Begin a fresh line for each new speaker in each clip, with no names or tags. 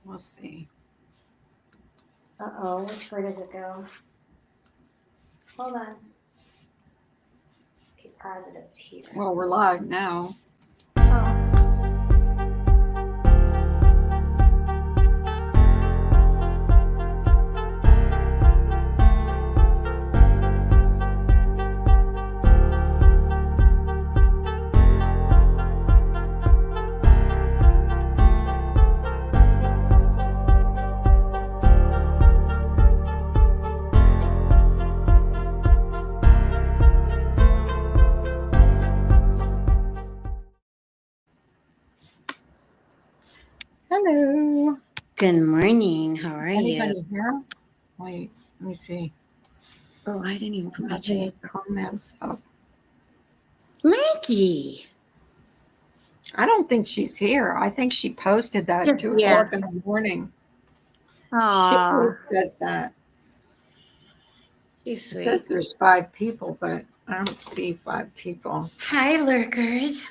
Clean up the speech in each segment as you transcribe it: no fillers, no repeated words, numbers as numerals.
We'll see.
Uh-oh, which way does it go? Hold on. Okay, positive here.
Well, we're live now.
Oh.
Hello.
Good morning. How are you?
Anybody here? Wait, let me see.
Oh, I didn't even put my
Have any
chat.
comments up?
Maggie.
I don't think she's here. I think she posted that at 2 o'clock in the morning. She always does that.
She's
It
sweet.
says there's 5 people, but I don't see 5 people.
Hi, lurkers.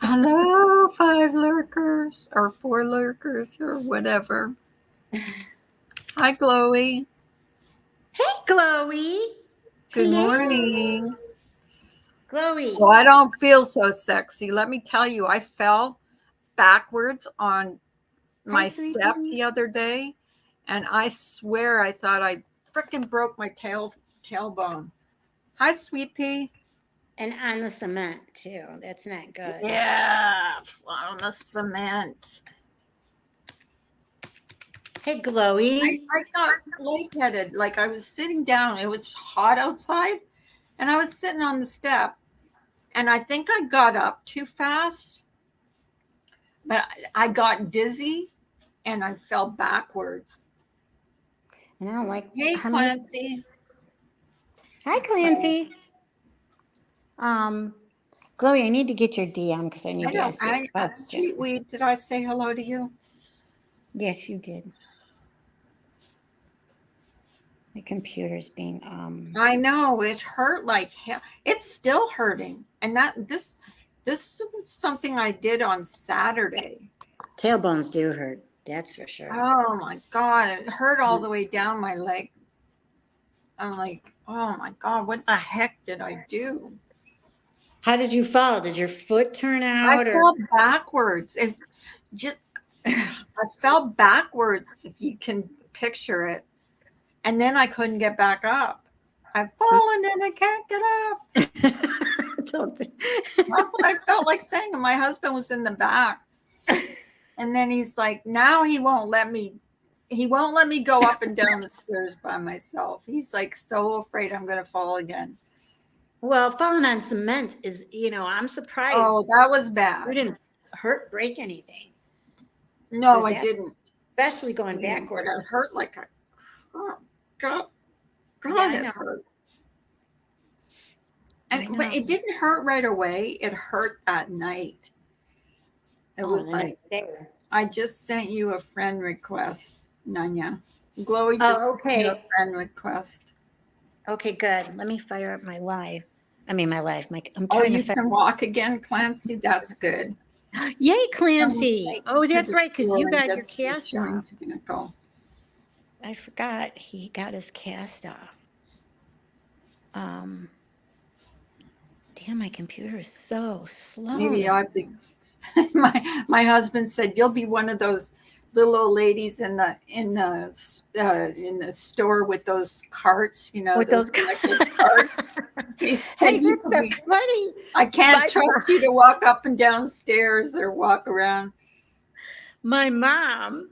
Hello, 5 lurkers or 4 lurkers or whatever. Hi, Chloe.
Hey, Chloe.
Good
Hello.
morning.
Chloe.
Well, I don't feel so sexy. Let me tell you, I fell backwards on my step the other day, and I swear I thought I freaking broke my tailbone. Hi, Sweet Pea.
And on the cement, too. That's not good.
Yeah, on the cement.
Hey, Chloe.
I got lightheaded. Like I was sitting down. It was hot outside, and I was sitting on the step, and I think I got up too fast, but I got dizzy, and I fell backwards.
And I don't like.
Hey, Clancy.
Hi, Clancy. Chloe, I need to get your DM because I need to ask you a question.
Sweetweed, did I say hello to you?
Yes, you did. My computer's being
I know it hurt like hell. It's still hurting, and this is something I did on Saturday.
Tailbones do hurt. That's for sure.
Oh my God, it hurt all the way down my leg. I'm like, oh my God, what the heck did I do?
How did you fall? Did your foot turn out?
I fell backwards. It just I fell backwards, if you can picture it. And then I couldn't get back up. I've fallen and I can't get up. That's what I felt like saying. And my husband was in the back. And then he's like, now he won't let me go up and down the stairs by myself. He's like so afraid I'm going to fall again.
Well, falling on cement is, I'm surprised.
Oh, that was bad.
You didn't break anything.
No, I didn't.
Especially going backward.
It hurt like God, it hurt. But it didn't hurt right away. It hurt that night. It was like, I just sent you a friend request, Nanya. Chloe just sent you a friend request.
Okay, good. Let me fire up my live. I'm
trying to can walk again, Clancy? That's good.
Yay, Clancy. Oh, that's right, because you got your cast off. I forgot he got his cast off. Damn, my computer is so slow.
Maybe I think my husband said you'll be one of those little old ladies in the store with those carts, with those carts. He said,
funny.
I can't trust you to walk up and down stairs or walk around.
My mom,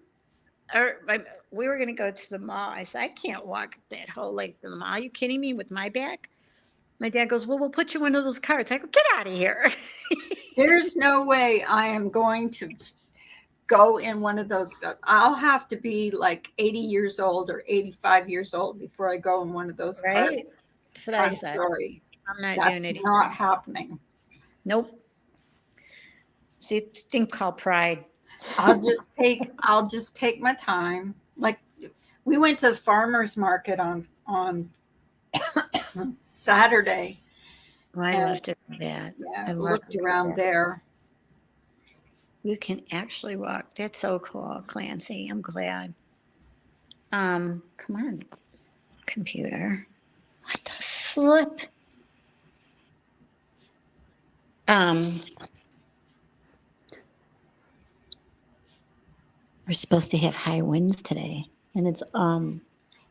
we were going to go to the mall. I said, I can't walk that whole length of the mall. Are you kidding me with my back? My dad goes, well, we'll put you in one of those carts. I go, get out of here.
There's no way I am going to go in one of those. I'll have to be like 80 years old or 85 years old before I go in one of those carts.
That's what I said.
Sorry.
I'm not
That's
doing it.
That's not happening.
Nope. See, it's a thing called pride.
I'll just take my time. Like we went to the farmer's market on Saturday.
Well, I love to do that.
Yeah, I looked around there.
You can actually walk. That's so cool, Clancy. I'm glad. Come on, computer. What the flip? Um, we're supposed to have high winds today, and it's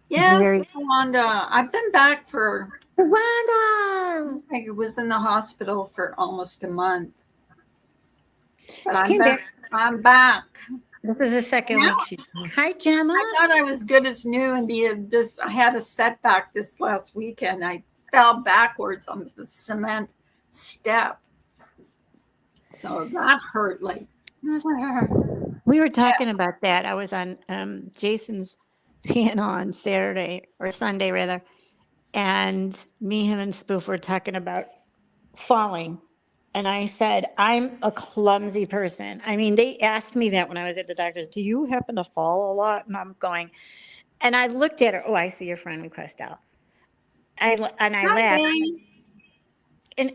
Yes,
very.
Wanda. I've been back for,
Wanda!
I was in the hospital for almost a month, but
She
I'm
came
back.
back.
I'm back.
This is the second
Now
week. She's hi, Gemma.
I thought I was good as new, and this I had a setback this last weekend. I fell backwards on the cement step, so that hurt. Like,
We were talking about that. I was on Jason's piano on Saturday or Sunday rather, and me, him, and Spoof were talking about falling. And I said, I'm a clumsy person. I mean, they asked me that when I was at the doctor's. Do you happen to fall a lot? And I'm going, and I looked at her. Oh, I see your friend request out. I
hi,
laughed.
Dave.
And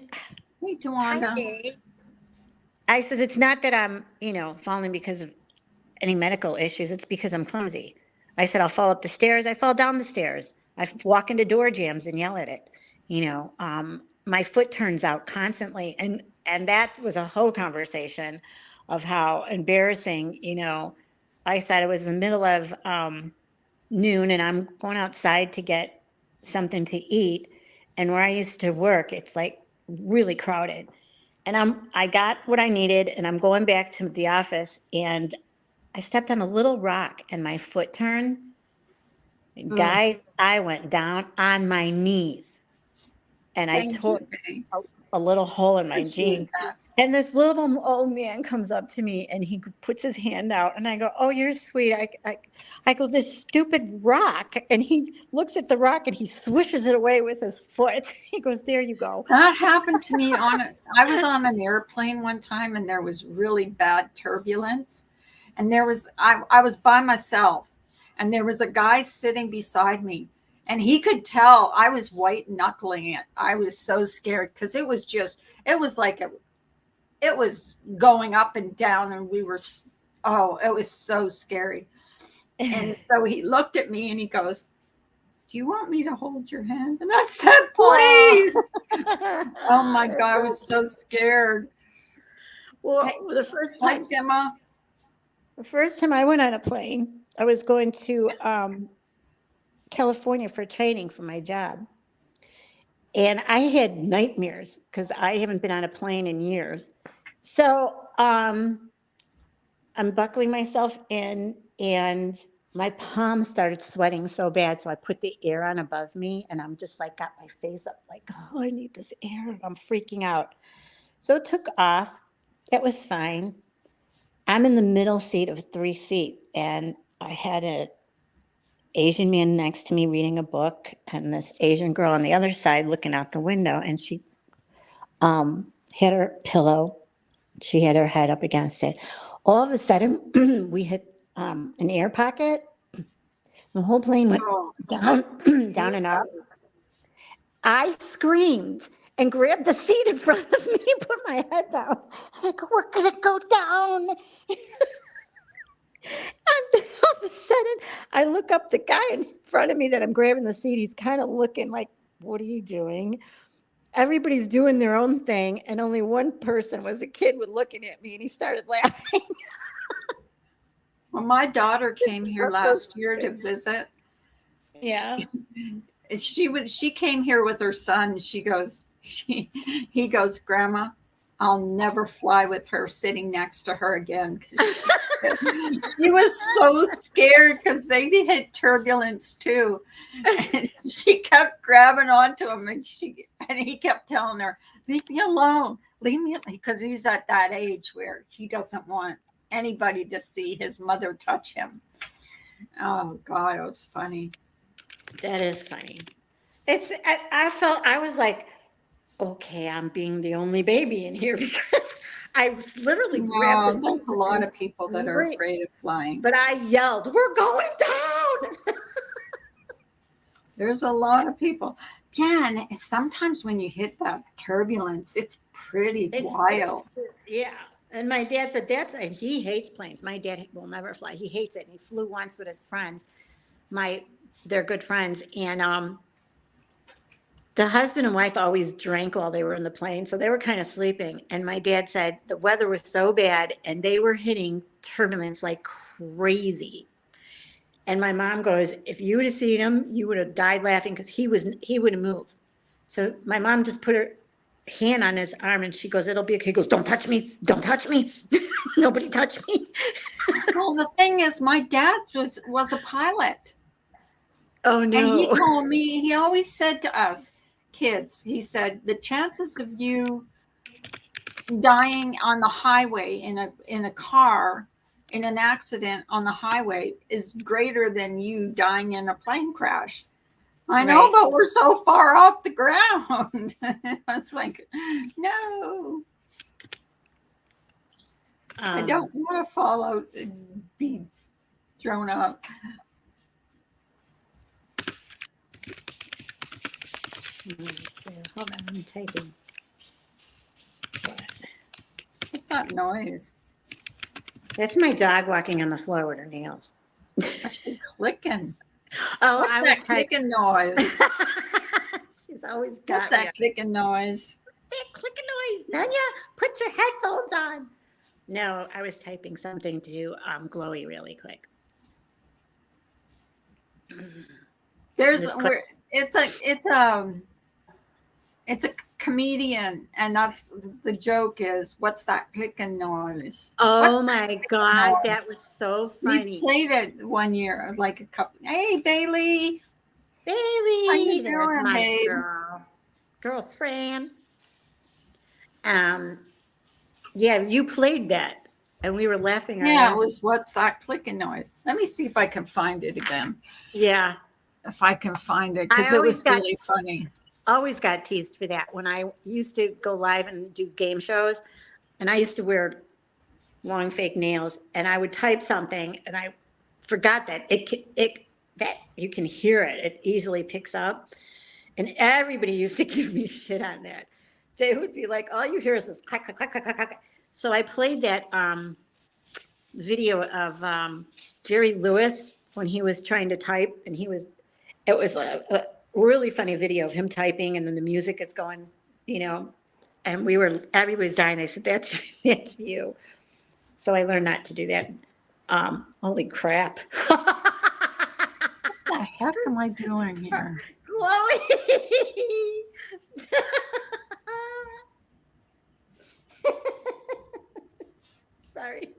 Hey,
hi,
Tawanda.
Dave. I said, it's not that I'm, falling because of any medical issues. It's because I'm clumsy. I said, I'll fall up the stairs. I fall down the stairs. I walk into door jams and yell at it. My foot turns out constantly. And that was a whole conversation of how embarrassing, I said it was in the middle of noon and I'm going outside to get something to eat. And where I used to work, it's like really crowded. And I got what I needed and I'm going back to the office and I stepped on a little rock and my foot turned.
Oh,
Guys, I went down on my knees and I
thank
tore
you, Dave.
a little hole in my
Appreciate
jeans.
that.
And this little old man comes up to me and he puts his hand out and I go, oh, you're sweet. I go, this stupid rock. And he looks at the rock and he swishes it away with his foot. He goes, there you go.
That happened to me I was on an airplane one time, and there was really bad turbulence, and I was by myself, and there was a guy sitting beside me, and he could tell I was white knuckling it. I was so scared because it was like it was going up and down, and it was so scary. And so he looked at me and he goes, do you want me to hold your hand? And I said,
Oh,
please. Oh my God, I was so scared. Hey,
well,
hi, Gemma.
the first time I went on a plane, I was going to California for training for my job. And I had nightmares because I haven't been on a plane in years. So I'm buckling myself in, and my palms started sweating so bad. So I put the air on above me, and I'm just like, got my face up, like, oh, I need this air. And I'm freaking out. So it took off. It was fine. I'm in the middle seat of 3 seat, and I had a Asian man next to me reading a book, and this Asian girl on the other side looking out the window, and she had her pillow. She had her head up against it. All of a sudden, we hit an air pocket. The whole plane went
Oh,
down,
you
down and up. I screamed and grabbed the seat in front of me, put my head down. And I go, we're gonna go down. And all of a sudden, I look up the guy in front of me that I'm grabbing the seat. He's kind of looking like, what are you doing? Everybody's doing their own thing, and only one person was a kid was looking at me, and he started laughing.
well, my daughter came here
I'm so
last year to
stupid.
visit.
Yeah.
She came here with her son. He goes, Grandma, I'll never fly with her sitting next to her again. 'Cause she was so scared because they had turbulence too. And she kept grabbing onto him, and he kept telling her, leave me alone. Leave me alone. Because he's at that age where he doesn't want anybody to see his mother touch him. Oh God, it was funny.
That is funny. I felt, I was like, okay, I'm being the only baby in here because I literally grabbed the
No,
seat
there's a
with
lot
him.
of people that are afraid of flying.
But I yelled, we're going down.
There's a lot of people. Yeah, and sometimes when you hit that turbulence, it's pretty wild.
Yeah. And my dad said and he hates planes. My dad will never fly. He hates it. And he flew once with his friends. They're good friends. And the husband and wife always drank while they were in the plane, so they were kind of sleeping. And my dad said the weather was so bad and they were hitting turbulence like crazy. And my mom goes, if you would have seen him, you would have died laughing because he wouldn't move. So my mom just put her hand on his arm and she goes, it'll be okay. He goes, don't touch me. Don't touch me. Nobody touch me.
Well, the thing is, my dad was a pilot.
Oh,
And he
no.
told me, he always said to us kids, he said, the chances of you dying on the highway in a car in an accident on the highway is greater than you dying in a plane crash. I know,
Right.
but we're so far off the ground. It's like, no, I don't want to fall out and be thrown up.
Hold on, I'm typing.
What's that noise?
That's my dog walking on the floor with her nails.
What's she clicking?
Oh,
What's that clicking noise?
She's always
What's
got
that clicking noise?
that clicking noise. Nanya, put your headphones on. No, I was typing something to Glowy really quick.
There's
It's
where it's a comedian, and that's the joke is, what's that clicking noise?
Oh my God,
noise?
that was so
We
funny.
played it one year, like a couple. Hey, Bailey.
Bailey,
How you
there's
doing,
my
babe?
girlfriend. Yeah, you played that, and we were laughing.
Yeah, it was what's that clicking noise? Let me see if I can find it again.
Yeah,
If I can find it,
I
because it
always
was
got-
really funny.
always got teased for that when I used to go live and do game shows, and I used to wear long fake nails, and I would type something, and I forgot that that you can hear it. It easily picks up, and everybody used to give me shit on that. They would be like, all you hear is this clack, clack, clack, clack, clack, clack. So I played that video of Jerry Lewis when he was trying to type, and it was a really funny video of him typing, and then the music is going, and everybody's dying. They said, that's you. So I learned not to do that. Holy crap.
What the heck am I doing here?
Chloe. Sorry.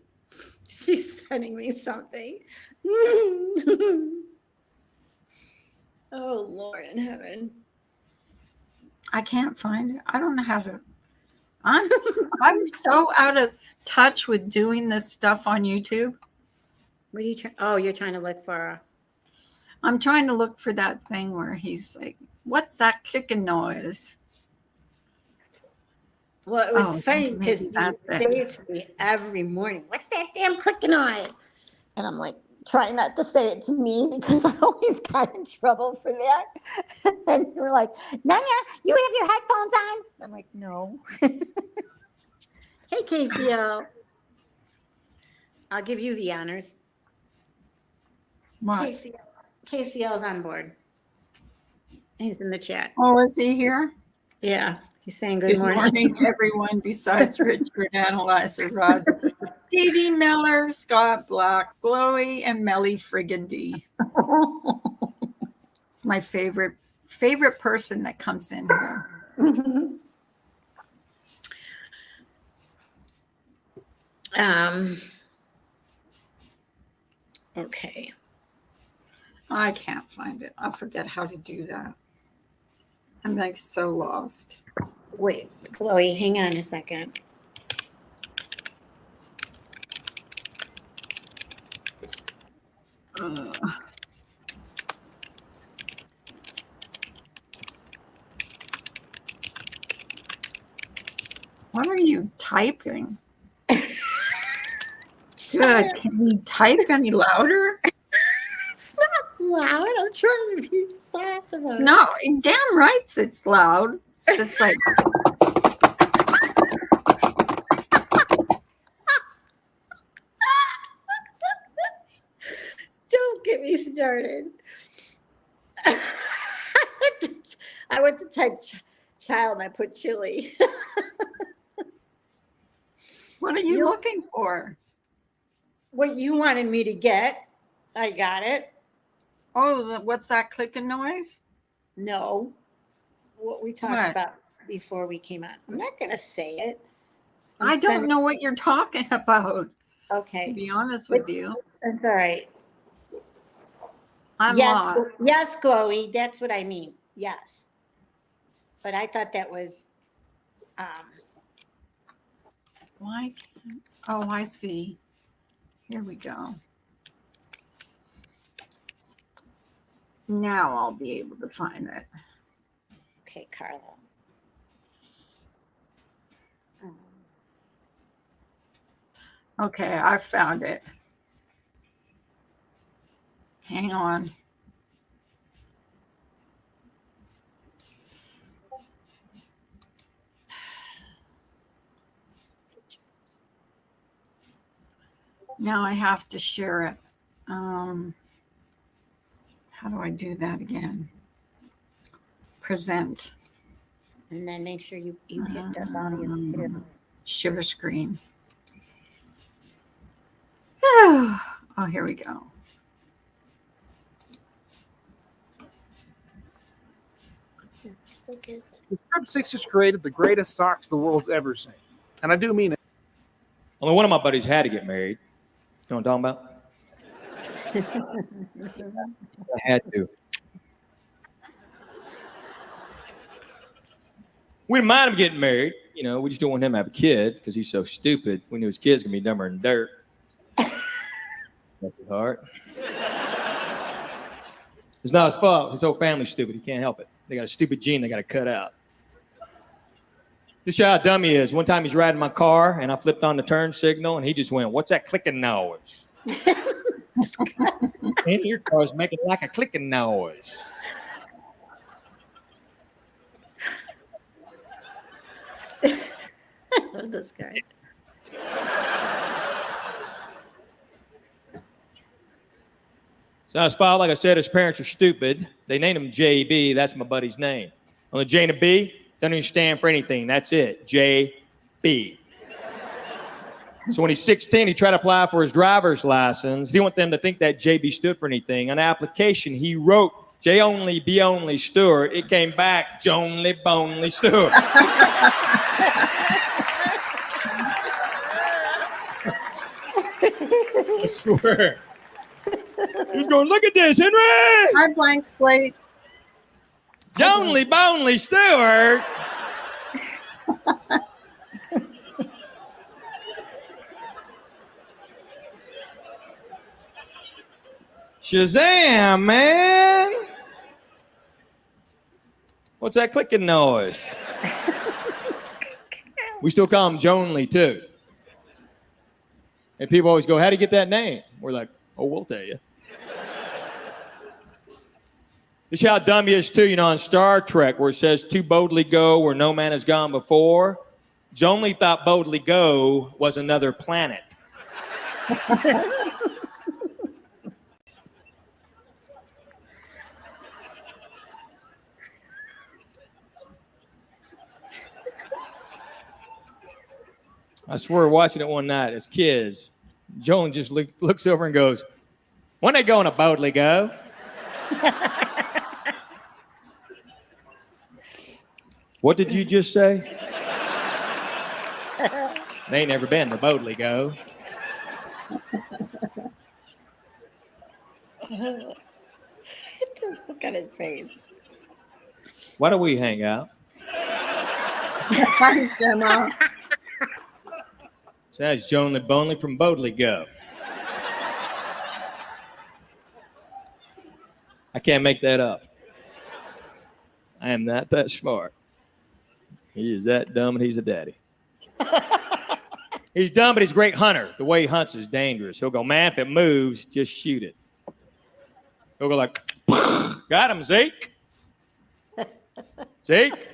She's sending me something. Oh, Lord in heaven.
I can't find it. I don't know how to. I'm so out of touch with doing this stuff on YouTube.
What are you trying? Oh, you're trying to look for.
I'm trying to look for that thing where he's like, "What's that clicking noise?"
Well, it was funny because
maybe
you
that's
say it to me every morning. What's that damn clicking noise? And I'm like, trying not to say it to me because I always got in trouble for that. And you were like, Nanya, you have your headphones on? I'm like, no. Hey, KCO. I'll give you the honors.
What?
KCL's on board. He's in the chat.
Oh, is he here?
Yeah, he's saying good morning.
Everyone besides Richard, Analyzer, Rod, Dee Dee Miller, Scott Black, Chloe, and Melly Friggin D. It's my favorite person that comes in here.
Okay.
I can't find it. I forget how to do that. I'm like so lost.
Wait, Chloe, hang on a second.
What are you typing? Good. Can you type any louder?
It's not loud. I'm trying to be soft about it.
No, damn right it's loud. It's like
started. I went to type child and I put chili.
What are you looking for?
What you wanted me to get, I got it.
Oh, what's that clicking noise?
No, what we talked
What?
about before we came on. I'm not going to say it.
I don't know what you're talking about, to
Okay.
be honest with you.
That's all right.
I'm
Yes,
lost.
yes, Chloe, that's what I mean. Yes. But I thought that was,
Why? Oh, I see. Here we go. Now I'll be able to find it.
okay, Carla.
Okay, I found it. Hang on. Now I have to share it. How do I do that again? Present.
And then make sure you hit the volume too.
Share screen. Oh, here we go.
The Fab Six has created the greatest socks the world's ever seen. And I do mean it.
Only one of my buddies had to get married. You know what I'm talking about? I had to. We didn't mind him getting married. You know, we just don't want him to have a kid because he's so stupid. We knew his kid's going to be dumber than dirt. That's his heart. It's not his fault. His whole family's stupid. He can't help it. They got a stupid gene they got to cut out. This is how dumb he is. One time he's riding my car and I flipped on the turn signal and he just went, "What's that clicking noise?" And your car's making like a clicking noise.
I love this guy.
It's not his fault. Like I said, his parents are stupid. They named him JB. That's my buddy's name. Only J and a B doesn't even stand for anything. That's it. JB. So when he's 16, he tried to apply for his driver's license. He didn't want them to think that JB stood for anything. On the application, he wrote J only, B only, Stewart. It came back Jonely, Bonely, Stewart. I swear. He's going, "Look at this, Henry!
Hi, blank slate.
Jonely, Bonely, Stewart." Shazam, man! What's that clicking noise? We still call him Jonely, too. And people always go, "How'd he get that name?" We're like, "Oh, we'll tell you." This is how dumb he is, too, you know, on Star Trek, where it says, "To boldly go where no man has gone before." Jonely thought boldly go was another planet. I swear, watching it one night as kids, Joan just looks over and goes, "When they going to boldly go?" What did you just say? They ain't never been to boldly go.
Just look at his face.
Why don't we hang out?
Hi, Gemma.
So that's Jonely Bonely from Boldly Go. I can't make that up. I am not that smart. He is that dumb and he's a daddy. He's dumb, but he's a great hunter. The way he hunts is dangerous. He'll go, "Man, if it moves, just shoot it." He'll go like, "Got him, Zeke." Zeke?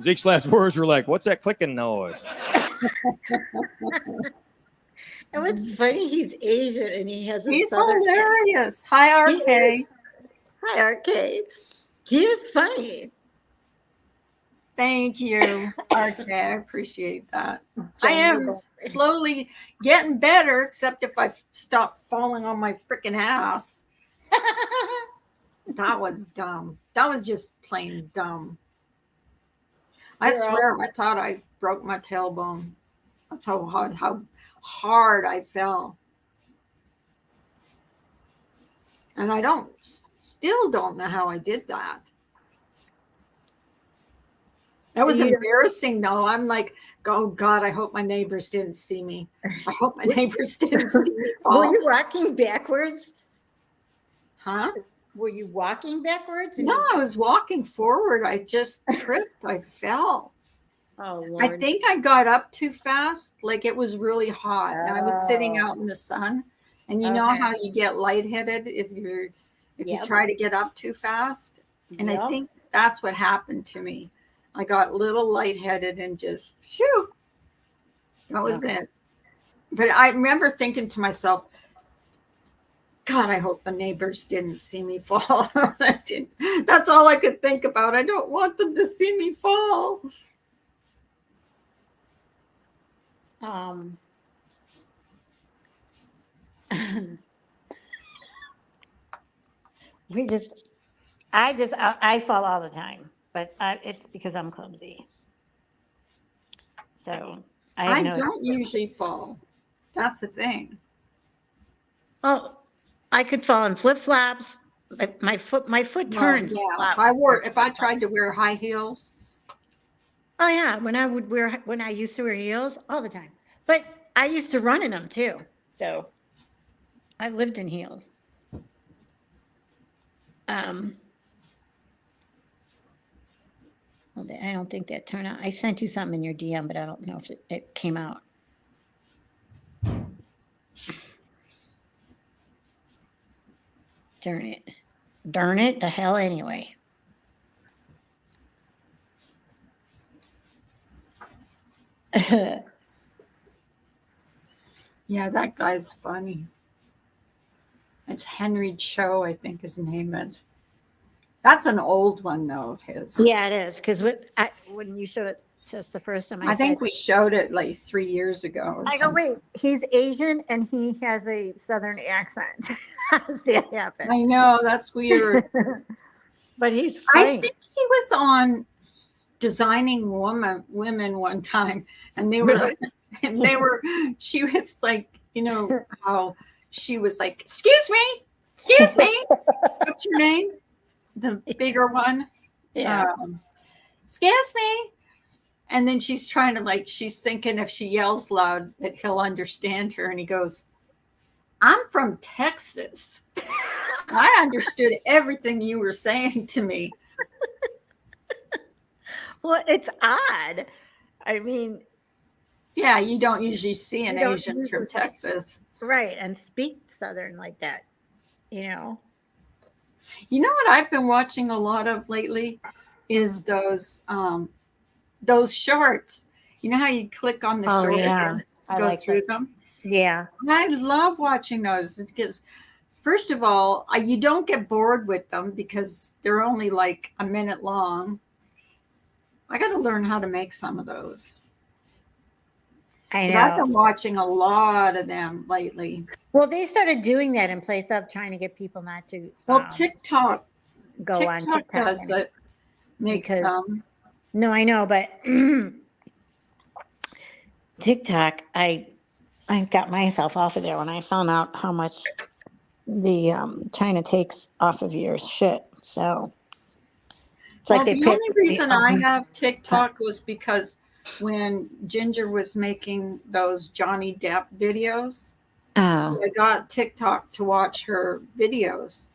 Zeke's last words were like, "What's that clicking noise?"
And what's funny, he's Asian and he has a
He's
southern accent.
hilarious. Hi,
He
RK.
Hi, Arcade. He is funny.
Thank you, RK. I appreciate that. I
Johnny
am
Ball.
slowly getting better, except if I stop falling on my freaking ass. That was dumb. That was just plain dumb. I
You're all-
swear, I thought I broke my tailbone. That's how hard I fell. And I still don't know how I did that. That was
So you-
embarrassing, though. I'm like, oh God, I hope my neighbors didn't see me. I hope my neighbors didn't see me
Were
fall.
you walking backwards?
Huh?
Were you walking backwards?
No, I was walking forward. I just tripped. I fell.
Oh,
I
Lord.
think I got up too fast. Like it was really hot. And I was sitting
Oh.
out in the sun. And you know
Okay.
how you get lightheaded if you
Yep.
try to get up too fast? And I
Yep.
think that's what happened to me. I got a little lightheaded and just shoo. That was it. But I remember thinking to myself, God, I hope the neighbors didn't see me fall. That's all I could think about. I don't want them to see me fall.
I fall all the time, but it's because I'm clumsy. So I
I
have no.
don't usually fall. That's the thing.
Oh, I could fall in flip flops. My foot
Well,
turns.
yeah. If I tried to wear high heels,
Oh yeah, when I used to wear heels all the time, but I used to run in them too. So I lived in heels. Well, I don't think that turned out. I sent you something in your DM, but I don't know if it came out. Darn it. Darn it, the hell anyway.
yeah, that guy's funny. It's Henry Cho, I think his name is. That's an old one though of his.
Yeah, it is. Because when you showed it just the first time,
I think we showed it like 3 years ago. Or
I go,
something.
wait, he's Asian and he has a Southern accent. How does that happen?
I know, that's weird.
But he's
I
funny.
think he was on Designing Women one time, and they were she was like, you know how she was like, excuse me, what's your name? The bigger one.
Yeah.
Excuse me. And then she's trying to she's thinking if she yells loud that he'll understand her. And he goes, I'm from Texas. I understood everything you were saying to me.
Well, it's odd. I mean,
Yeah, you don't usually see an
You don't
Asian
usually-
from Texas.
right. And speak Southern like that, you know?
You know what I've been watching a lot of lately is those shorts. You know how you click on the
Oh,
shorts
yeah.
and
I
go
like
through
that.
them?
Yeah.
I love watching those. It's because, first of all, you don't get bored with them because they're only like a minute long. I got to learn how to make some of those.
I
But I've
know.
been watching a lot of them lately.
Well, they started doing that in place of trying to get people not to
Well, TikTok
go on TikTok.
does it. Makes
Because-
them.
No, I know, but TikTok, I got myself off of there when I found out how much the China takes off of your shit. So it's
Well,
like they
the only
picked
reason I have TikTok was because when Ginger was making those Johnny Depp videos,
Oh,
I got TikTok to watch her videos.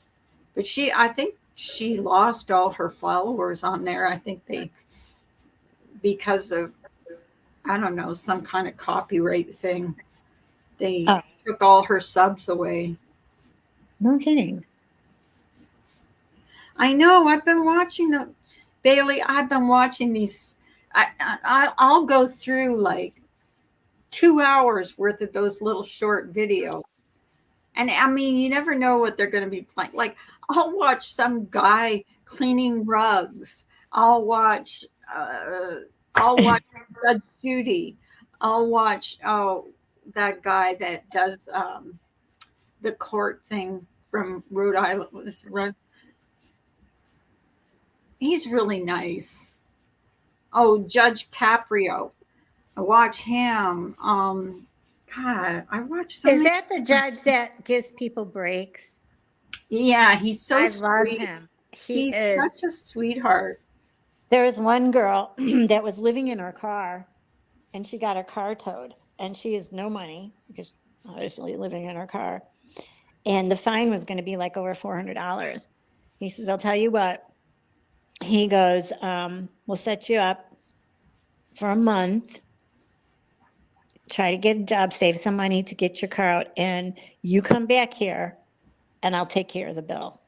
But I think she lost all her followers on there. I think because of, I don't know, some kind of copyright thing, they
Oh.
took all her subs away.
no kidding.
I know. I've been watching Bailey. I've been watching these. I'll go through like 2 hours worth of those little short videos. And I mean, you never know what they're going to be playing. Like, I'll watch some guy cleaning rugs. I'll watch, Judge Judy. I'll watch, that guy that does the court thing from Rhode Island. He's really nice. Oh, Judge Caprio. I watch him. God, I watch so
Is
many.
that the judge that gives people breaks?
Yeah, he's so
I
sweet.
love him.
He's
is.
such a sweetheart.
There was one girl that was living in her car, and she got her car towed, and she has no money because obviously living in her car, and the fine was going to be like over $400. He says, "I'll tell you what." He goes, "We'll set you up for a month. Try to get a job, save some money to get your car out, and you come back here, and I'll take care of the bill."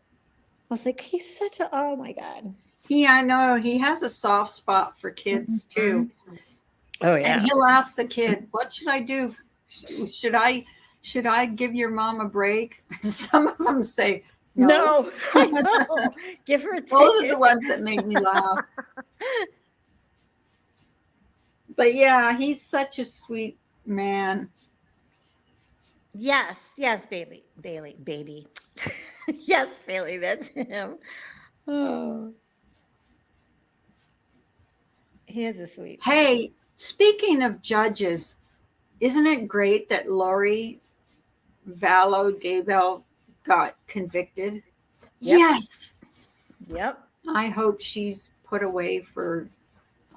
I was like, he's such a, oh my God.
Yeah, I know. He has a soft spot for kids too.
Oh,
And he'll ask the kid, "What should I do? Should I give your mom a break?" Some of them say, "No."
No, I know. Give her a
Those are the
ticket.
ones that make me laugh. But yeah, he's such a sweet man.
Yes, Bailey. Yes, Bailey, that's him. Oh, he is a sweet.
Hey, speaking of judges, isn't it great that Lori Vallow Daybell got convicted?
Yep.
Yes.
Yep.
I hope she's put away for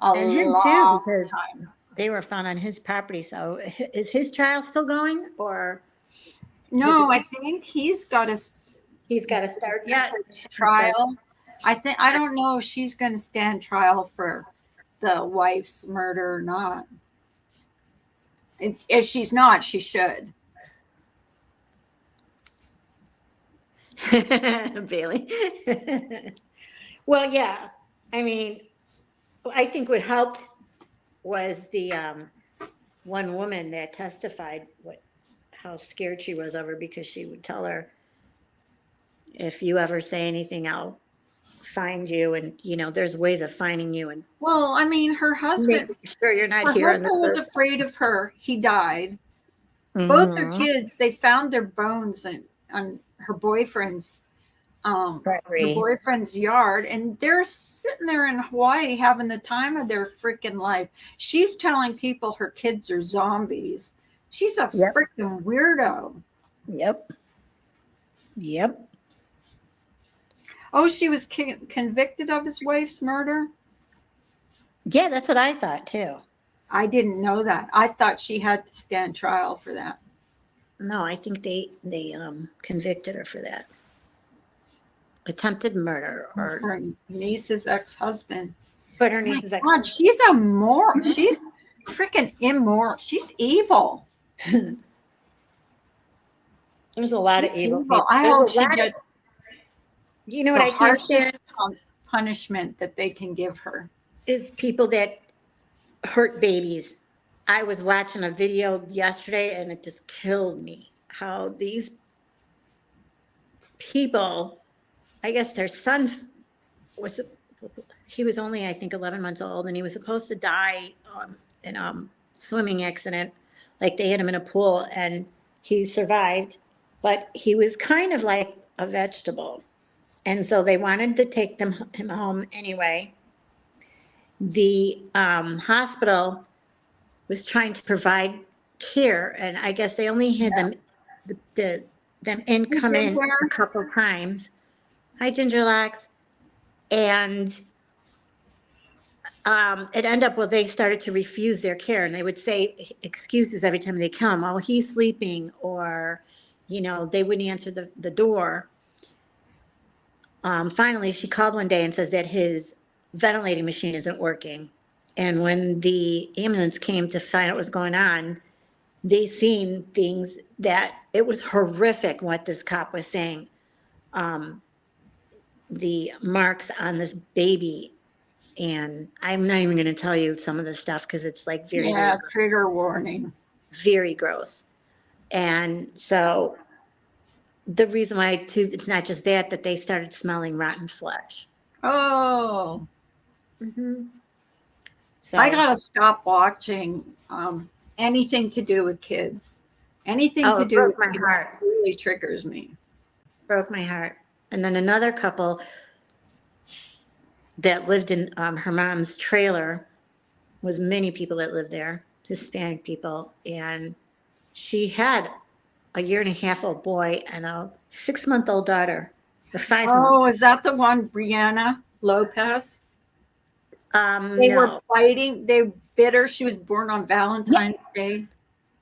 a
And him too,
long
because
time.
they were found on his property. So is his trial still going, or
No, I think he's got a
he's got to start yet?
trial. I don't know if she's going to stand trial for the wife's murder or not. If she's not, she should.
Bailey. Well, yeah. I mean, I think what helped was the one woman that testified how scared she was of her, because she would tell her, "If you ever say anything, I'll find you." And there's ways of finding you and
Well, I mean, her husband,
making sure you're not
her
here.
husband was afraid of her. He died. Both their
Mhm.
kids, they found their bones on her boyfriend's yard, and they're sitting there in Hawaii having the time of their freaking life. She's telling people her kids are zombies. She's a
Yep.
freaking weirdo.
Yep.
Oh, she was convicted of his wife's murder?
Yeah, that's what I thought too.
I didn't know that. I thought she had to stand trial for that.
No, I think they convicted her for that. Attempted murder, or
Her niece's ex-husband.
but her
My
niece is like,
God, she's a moron. She's freaking immoral. She's evil.
there's a lot of
She's
evil people.
I
There's
hope
a
she
lot of-
gets
You know what
the
I can't
harshest
stand
punishment that they can give her.
is people that hurt babies. I was watching a video yesterday and it just killed me. How these people, I guess their son he was only, I think, 11 months old, and he was supposed to die in a swimming accident. Like they hit him in a pool and he survived, but he was kind of like a vegetable. And so they wanted to take him home anyway. The hospital was trying to provide care, and I guess they only had them come in a couple times. Hi, Gingerlax. And it ended up, well, they started to refuse their care, and they would say excuses every time they come. Oh, he's sleeping, or they wouldn't answer the door. Finally, she called one day and says that his ventilating machine isn't working. And when the ambulance came to find out what was going on, they seen things that it was horrific what this cop was saying. The marks on this baby. And I'm not even going to tell you some of the stuff because it's like very,
Yeah, trigger warning.
very gross. And so the reason why too, it's not just that they started smelling rotten flesh.
Oh,
So
I gotta stop watching anything to do with kids. Anything
Oh,
to
it
do
broke
with
my
kids
heart.
really triggers me.
broke my heart. And then another couple that lived in her mom's trailer, was many people that lived there, Hispanic people, and she had a 1.5-year-old boy and a 6-month-old daughter, or 5
Oh,
months.
is that the one, Brianna Lopez? They were
No.
fighting. They bit her. She was born on Valentine's Day.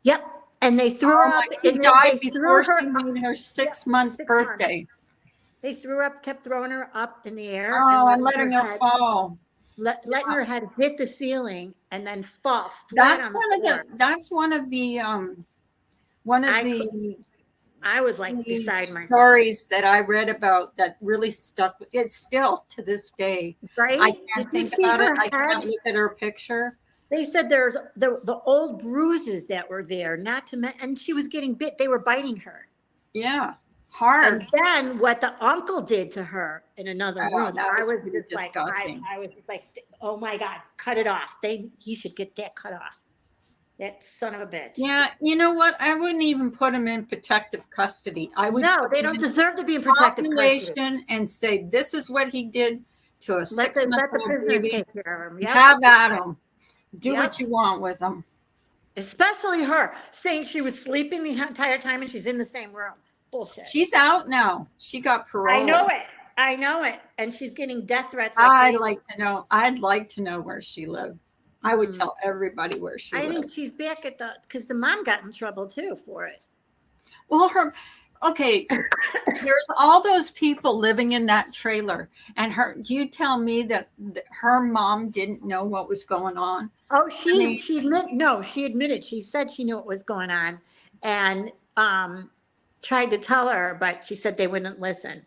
Yep. And they threw her
Oh,
up.
my, she
And
died
they threw
before
her
she
up.
made her 6-month
6 months.
birthday.
They threw her up, kept throwing her up in the air,
Oh, and
letting
letting her
head,
fall.
letting her head hit the ceiling and then fall flat
That's
on the
one of
floor.
the. That's one of
I
the
I was like beside myself.
stories that I read about that really stuck with it still to this day.
Right?
I
Did
can't
you
think
see
about it.
her
I can't
head?
look at her picture.
They said there's the old bruises that were there, not to mention, and she was getting bit. They were biting her.
Yeah, hard.
And then what the uncle did to her in another
Oh,
room,
that
I
was
was
pretty
just like,
disgusting.
I was just like, oh my God, cut it off. He should get that cut off. That son of a bitch.
Yeah, you know what? I wouldn't even put him in protective custody. I would
No,
put
they
him
don't
in
deserve to be in protective custody.
population and say this is what he did to a
Let the
6-month-old
prisoner
baby.
take care of him. Yep.
Have at him. Do
Yep.
what you want with him.
Especially her saying she was sleeping the entire time and she's in the same room. Bullshit.
She's out now. She got parole.
I know it. I know it. And she's getting death threats.
I'd like to know. I'd like to know where she lived. I would
Mhm.
tell everybody where she
I
lived.
think she's back at because the mom got in trouble too for it.
Well, okay, there's all those people living in that trailer, and you tell me that her mom didn't know what was going on?
Oh,
mean-
she admitted. She said she knew what was going on and tried to tell her, but she said they wouldn't listen.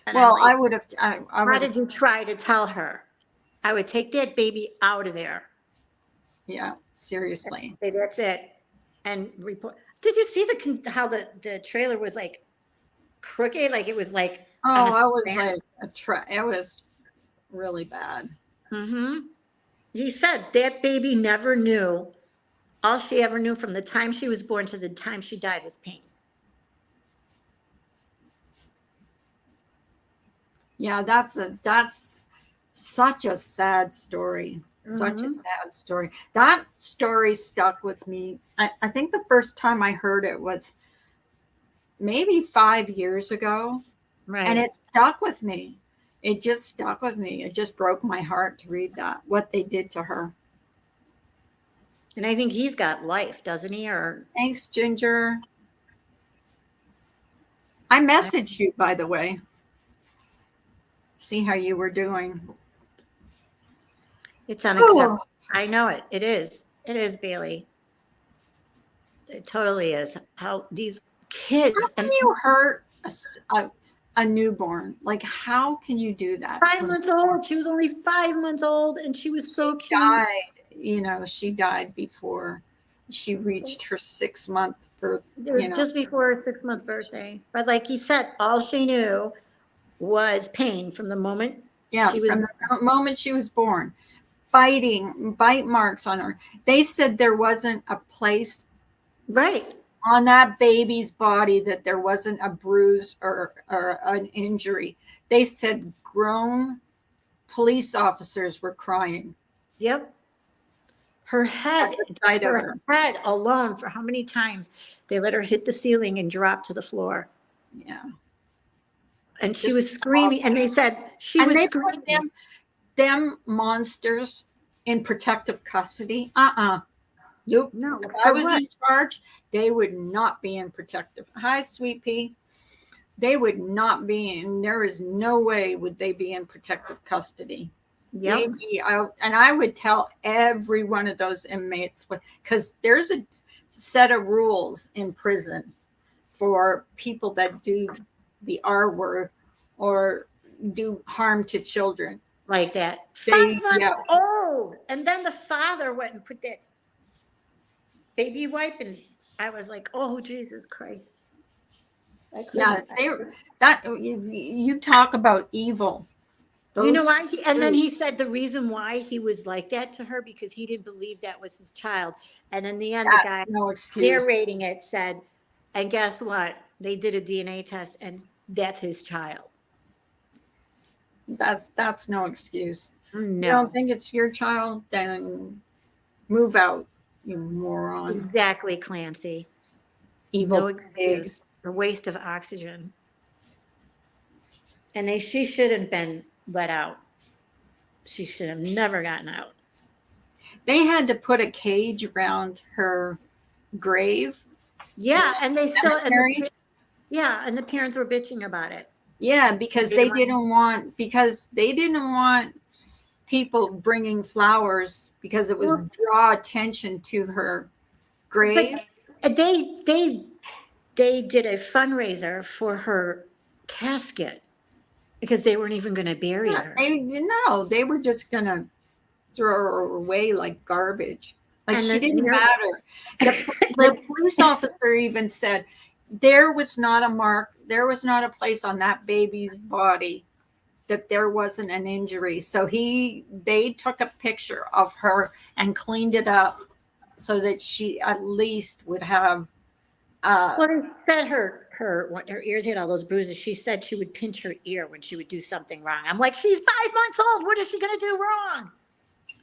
And
Well,
I'm like,
I would have. I
how
would.
did you try to tell her? I would take that baby out of there.
Yeah, seriously.
Say that's it, and report. Did you see how the trailer was like crooked? Like it was like.
Oh,
on a
I was
slant?
like it was really bad.
Mm-hmm. He said that baby never knew. All she ever knew from the time she was born to the time she died was pain.
Yeah, that's such a sad story. Such a
Mhm.
sad story. That story stuck with me. I think the first time I heard it was maybe 5 years ago,
Right.
and it stuck with me. It just stuck with me. It just broke my heart to read that, what they did to her.
And I think he's got life, doesn't he? Or
Thanks, Ginger. I messaged you, by the way. See how you were doing.
it's unacceptable. I know it. It is. It is, Bailey. It totally is. How these kids
How can you hurt a newborn? Like, how can you do that?
5 months old. She was only 5 months old, and she was so cute.
She died before she reached her 6-month birth.
Just before her 6-month birthday. But like he said, all she knew was pain from the moment.
Yeah,
she was
from the moment she was born. Bite marks on her. They said there wasn't a place
right.
on that baby's body that there wasn't a bruise or an injury. They said grown police officers were crying.
Yep. Her head,
At the sight of her.
head alone, for how many times they let her hit the ceiling and drop to the floor.
Yeah.
And she
Just
was screaming, and they said she
And
was
they
screaming.
put them monsters in protective custody. Nope.
No,
If I was in charge, they would not be in protective. Hi, Sweet Pea. They would not be in. There is no way would they be in protective custody.
Yep.
Maybe and I would tell every one of those inmates, because there's a set of rules in prison for people that do the R word or do harm to children.
Like that.
They-
5 months
yeah.
old. And then the father went and put that baby wipe, and I was like, oh, Jesus Christ. I
Yeah,
couldn't.
you talk about evil.
You know
Those
why? And then
two,
he said the reason why he was like that to her because he didn't believe that was his child. And in the end, the guy
that's no excuse.
narrating it said, and guess what? They did a DNA test, and that's his child.
That's no excuse. You
No,
don't think it's your child, then move out, you moron.
exactly, Clancy.
Evil
No
pig.
excuse. A waste of oxygen. And she shouldn't been let out. She should have never gotten out.
They had to put a cage around her grave.
Yeah, and they still,
Cemetery.
and the parents were bitching about it.
Yeah, because they didn't want people bringing flowers because it would draw attention to her grave.
But they did a fundraiser for her casket because they weren't even going to bury her.
They were just gonna throw her away like garbage. Like
And
she
then
didn't
you're-
matter. The police officer even said there was not a place on that baby's body that there wasn't an injury. So they took a picture of her and cleaned it up so that she at least would have
Well, they said her ears had all those bruises. She said she would pinch her ear when she would do something wrong. I'm like, she's 5 months old. What is she going to do wrong?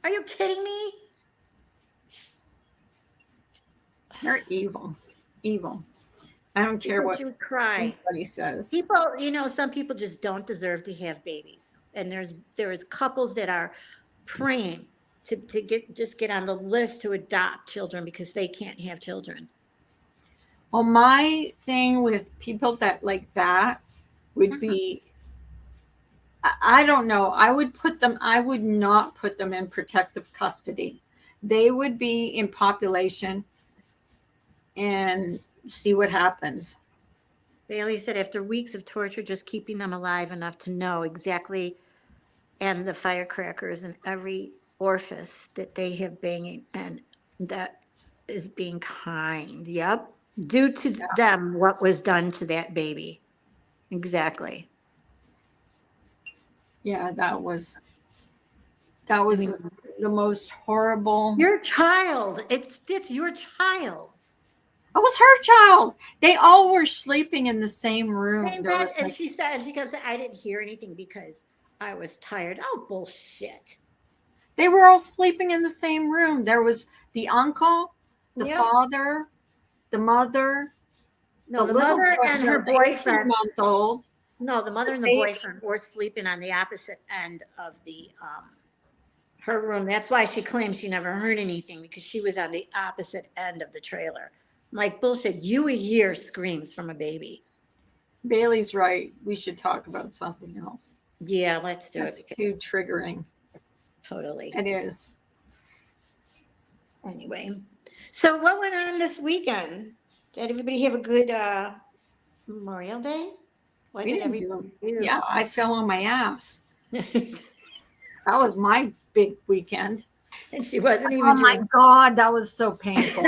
Are you kidding me?
they're evil. I don't care what
She would cry.
anybody says.
People, some people just don't deserve to have babies, and there's couples that are praying to get on the list to adopt children because they can't have children.
Well, my thing with people that like that would be, I don't know. I would not put them in protective custody. They would be in population and see what happens.
Bailey said after weeks of torture, just keeping them alive enough to know exactly, and the firecrackers and every orifice that they have banging, and that is being kind. Yep. Due to them, what was done to that baby. Exactly.
Yeah, that was the most horrible.
Your child. It's your child.
It was her child. They all were sleeping in the same room.
Same
There
bed,
was
and
like-
she kept saying, I didn't hear anything because I was tired. Oh, bullshit.
They were all sleeping in the same room. There was the uncle, the
Yep.
father, the mother,
No, the
little
mother
boy-
and her
the
boyfriend.
18-month-old.
No, the mother and the
baby.
boyfriend were sleeping on the opposite end of the her room. That's why she claimed she never heard anything because she was on the opposite end of the trailer. I'm like, bullshit. You hear screams from a baby.
Bailey's right. We should talk about something else.
Yeah, let's do
That's
it.
too triggering.
Totally.
It is.
Anyway, so what went on this weekend? Did everybody have a good Memorial Day? What
We
did
didn't
everybody
do-
do?
Yeah, I fell on my ass. That was my big weekend.
And she wasn't even
Oh my
doing.
God, that was so painful.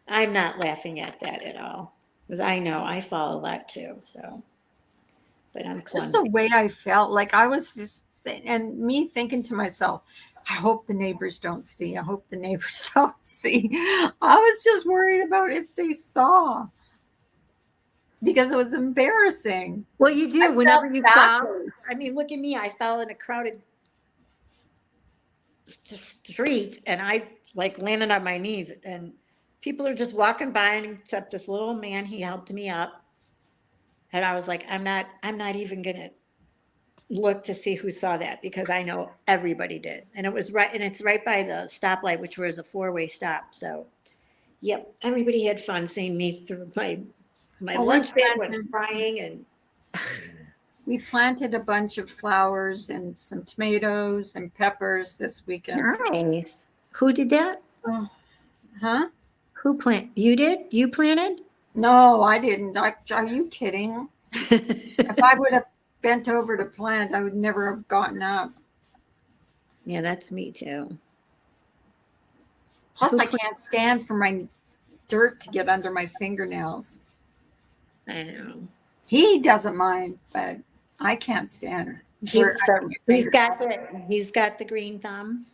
I'm not laughing at that at all because I know I fall a lot too. So, but I'm
Just
clumsy.
the way I felt, like I was just, and me thinking to myself, I hope the neighbors don't see. I hope the neighbors don't see. I was just worried about if they saw because it was embarrassing.
Well, you do
I
whenever
felt
you fall.
backwards.
I mean, look at me. I fell in a crowded street and I like landed on my knees and people are just walking by and except this little man, he helped me up. And I was like, I'm not even going to look to see who saw that because I know everybody did. And it's right by the stoplight, which was a 4-way stop. So, yep, everybody had fun seeing me through my
Oh,
lunch
we
bag went
planted-
frying and
We planted a bunch of flowers and some tomatoes and peppers this weekend.
nice. Who did that?
Huh?
Who You did? You planted?
No, I didn't. Are you kidding? If I would have bent over to plant, I would never have gotten up.
Yeah, that's me too.
Plus,
Who
I
put-
can't stand for my dirt to get under my fingernails.
I know.
He doesn't mind, but I can't stand dirt under my
He's got
fingernails.
the green thumb.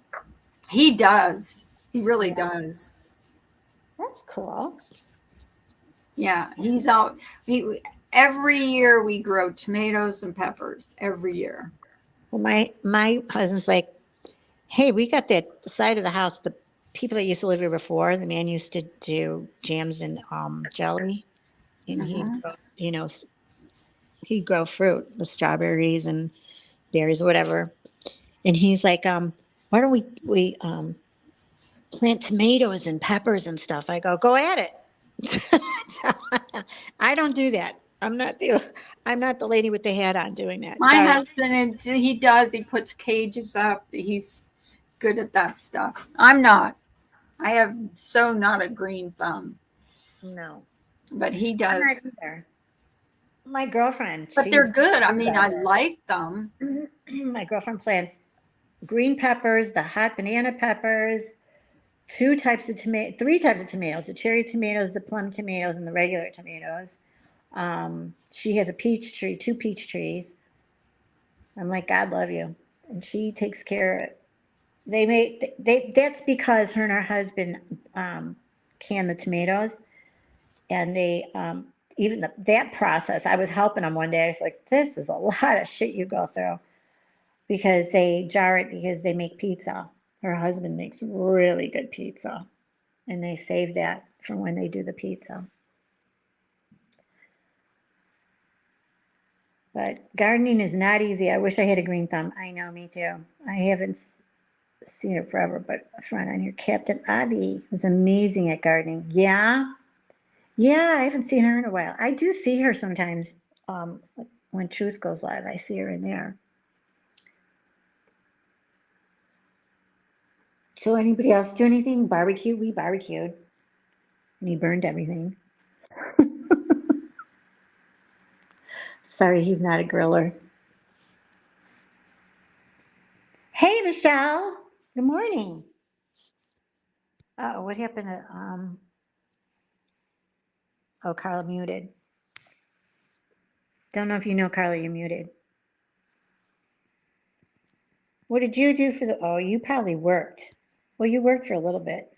He does. He really
Yeah.
does.
That's cool.
Yeah, he's out. Every year we grow tomatoes and peppers. Every year.
Well, my husband's like, hey, we got that side of the house. The people that used to live here before, the man used to do jams and jelly, and
Mhm.
he'd grow fruit, the strawberries and berries or whatever. And he's like, why don't we plant tomatoes and peppers and stuff? I go at it. I don't do that. I'm not the lady with the hat on doing that.
My
Sorry.
husband, he does. He puts cages up. He's good at that stuff. I'm not. I have so not a green thumb,
No,
but he
I'm
does.
not either. My girlfriend,
But they're
she's
good. I mean, I
better.
like them.
My girlfriend plants green peppers, the hot banana peppers, three types of tomatoes, the cherry tomatoes, the plum tomatoes, and the regular tomatoes. She has a peach tree, 2 peach trees. I'm like, God love you. And she takes care of it. That's because her and her husband can the tomatoes, and they even that process. I was helping them one day. I was like, this is a lot of shit you go through, because they jar it because they make pizza. Her husband makes really good pizza, and they save that for when they do the pizza. But gardening is not easy. I wish I had a green thumb. I know, me too. I haven't seen her forever, but a friend on here, Captain Avi, was amazing at gardening. Yeah. Yeah, I haven't seen her in a while. I do see her sometimes when Truth goes live. I see her in there. So anybody else do anything? Barbecue? We barbecued. And he burned everything. Sorry, he's not a griller. Hey, Michelle. Good morning. Uh-oh, what happened to, oh, Carla muted. Don't know if you know, Carla, you're muted. What did you do for oh, you probably worked. Well, you worked for a little bit.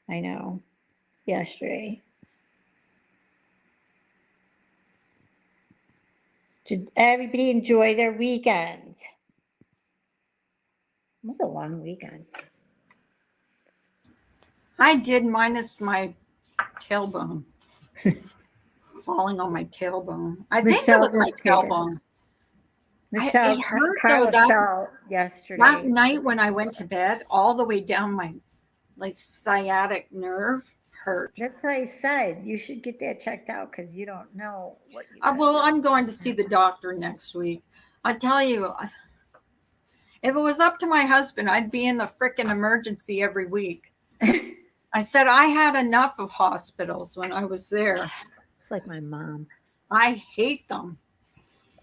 I know. Yesterday. Did everybody enjoy their weekend? It was a long weekend.
I did, minus my tailbone. Falling on my tailbone. I think it
Michelle
was my
just did it.
tailbone.
Michelle,
it hurt, though,
Carla
that-
fell yesterday.
That night when I went to bed, all the way down my sciatic nerve hurt.
That's what I said. You should get that checked out because you don't know what you
Well, I'm going to see the doctor next week. I tell you, if it was up to my husband, I'd be in the frickin' emergency every week. I said I had enough of hospitals when I was there.
It's like my mom.
I hate them.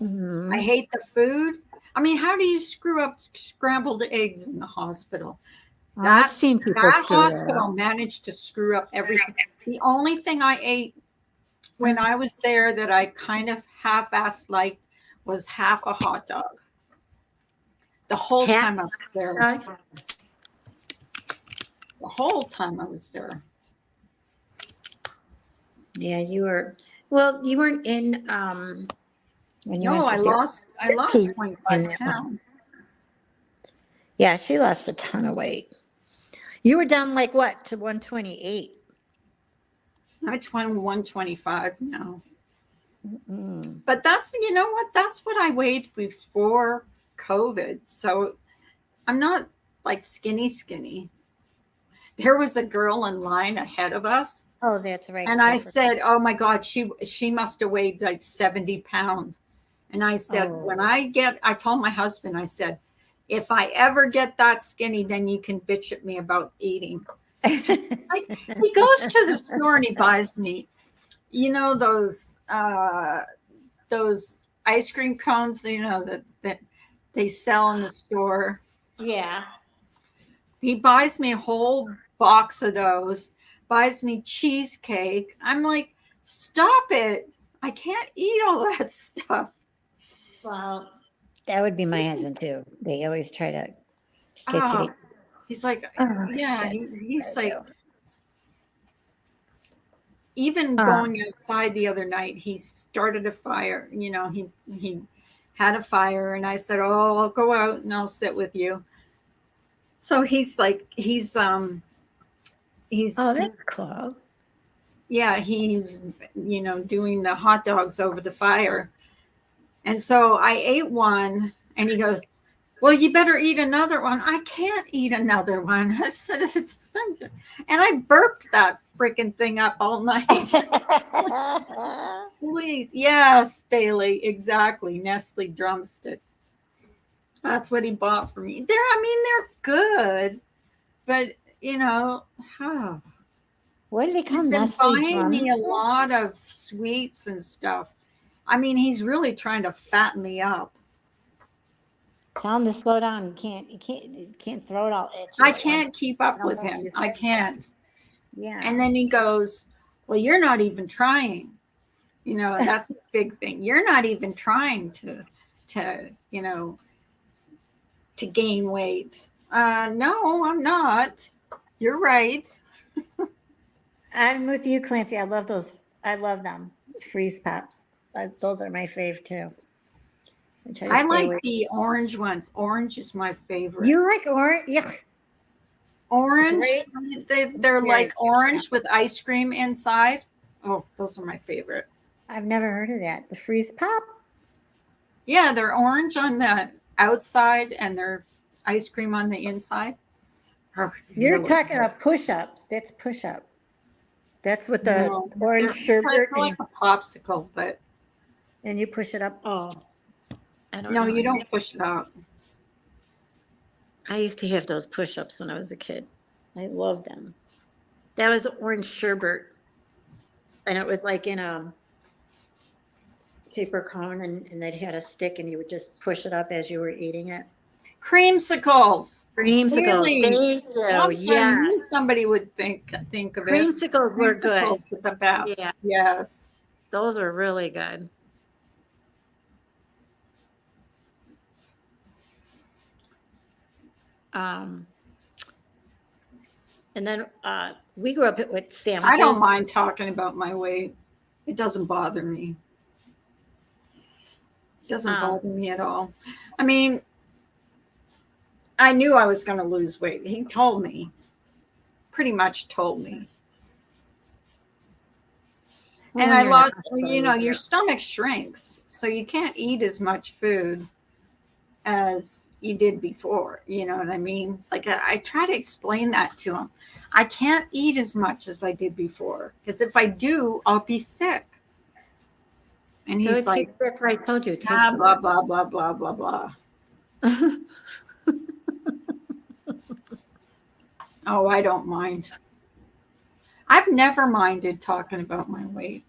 Mhm.
I hate the food. I mean, how do you screw up scrambled eggs in the hospital?
I've seen people
That
screw that
hospital
up.
managed to screw up everything. The only thing I ate when I was there that I kind of half-assed like was half a hot dog. The whole
Half-
time I was there. The whole time I was there.
Yeah, you were. Well, you weren't in when you
No,
went
I
to do-
lost 25 pounds.
Yeah, she lost a ton of weight. You were down like what, to 128?
I'm at 125 now.
Mm.
But that's, you know what? That's what I weighed before COVID. So I'm not like skinny. There was a girl in line ahead of us.
Oh, that's right.
And I said, oh my God, she must have weighed like 70 pounds. And I said,
Oh.
I told my husband, I said, if I ever get that skinny, then you can bitch at me about eating. He goes to the store and he buys me, you know, those ice cream cones, you know, that they sell in the store.
Yeah.
He buys me a whole box of those, buys me cheesecake. I'm like, stop it. I can't eat all that stuff.
Well, that would be my husband too. They always try to get you
Oh,
to.
he's like,
Oh,
yeah,
shit.
he's
I
like,
do.
even
Uh,
going outside the other night, he started a fire. He had a fire, and I said, "Oh, I'll go out and I'll sit with you." So he's
Oh, that's cool.
yeah, he's doing the hot dogs over the fire. And so I ate one, and he goes, "Well, you better eat another one." I can't eat another one. I said, and I burped that freaking thing up all night. Please, yes, Bailey, exactly. Nestle drumsticks. That's what he bought for me. They're good, but oh,
What do they
he's
call
been
Nestle
buying me a
drums?
lot of sweets and stuff. He's really trying to fatten me up.
Tell him to slow down. You can't throw it all at you
I
at once.
can't keep up
don't
with
know what
him.
you
I
said.
can't.
Yeah.
And then he goes, "Well, you're not even trying." That's his big thing. You're not even trying to to gain weight. No, I'm not. You're right.
I'm with you, Clancy. I love those. I love them. Freeze pops. Those are my fave too. I try to
I
stay
like
away.
the orange ones. Orange is my favorite.
You like orange? Yeah.
Orange,
Great.
they're
Very
like
good,
orange
yeah.
with ice cream inside. Oh, those are my favorite.
I've never heard of that. The freeze pop?
Yeah, they're orange on the outside and they're ice cream on the inside. Oh,
You're
really
talking
good.
about push-ups. That's push-up. That's what the
No,
orange sherbet
they're like a popsicle, but
and you push it up. Oh, I don't
no,
know.
you don't push it out.
I used to have those push-ups when I was a kid. I loved them. That was orange sherbet, and it was like in a paper cone, and it had a stick, and you would just push it up as you were eating it.
Creamsicles.
Creamsicles.
Really?
Thank you.
I knew
Yes.
somebody would think of it.
Creamsicles were good.
Creamsicles are the best.
Yeah.
Yes.
Those are really good. Um, and then we grew up with sandwiches.
I don't mind talking about my weight. It doesn't bother me. It doesn't bother me at all. I knew I was going to lose weight. He told me, pretty much told me. And I lost, your stomach shrinks, so you can't eat as much food as you did before. You know what I mean? Like I try to explain that to him. I can't eat as much as I did before because if I do, I'll be sick. And
So
he's like,
that's why I told you. It takes
blah,
a
blah,
lot.
blah, blah, blah, blah, blah. Oh, I don't mind. I've never minded talking about my weight.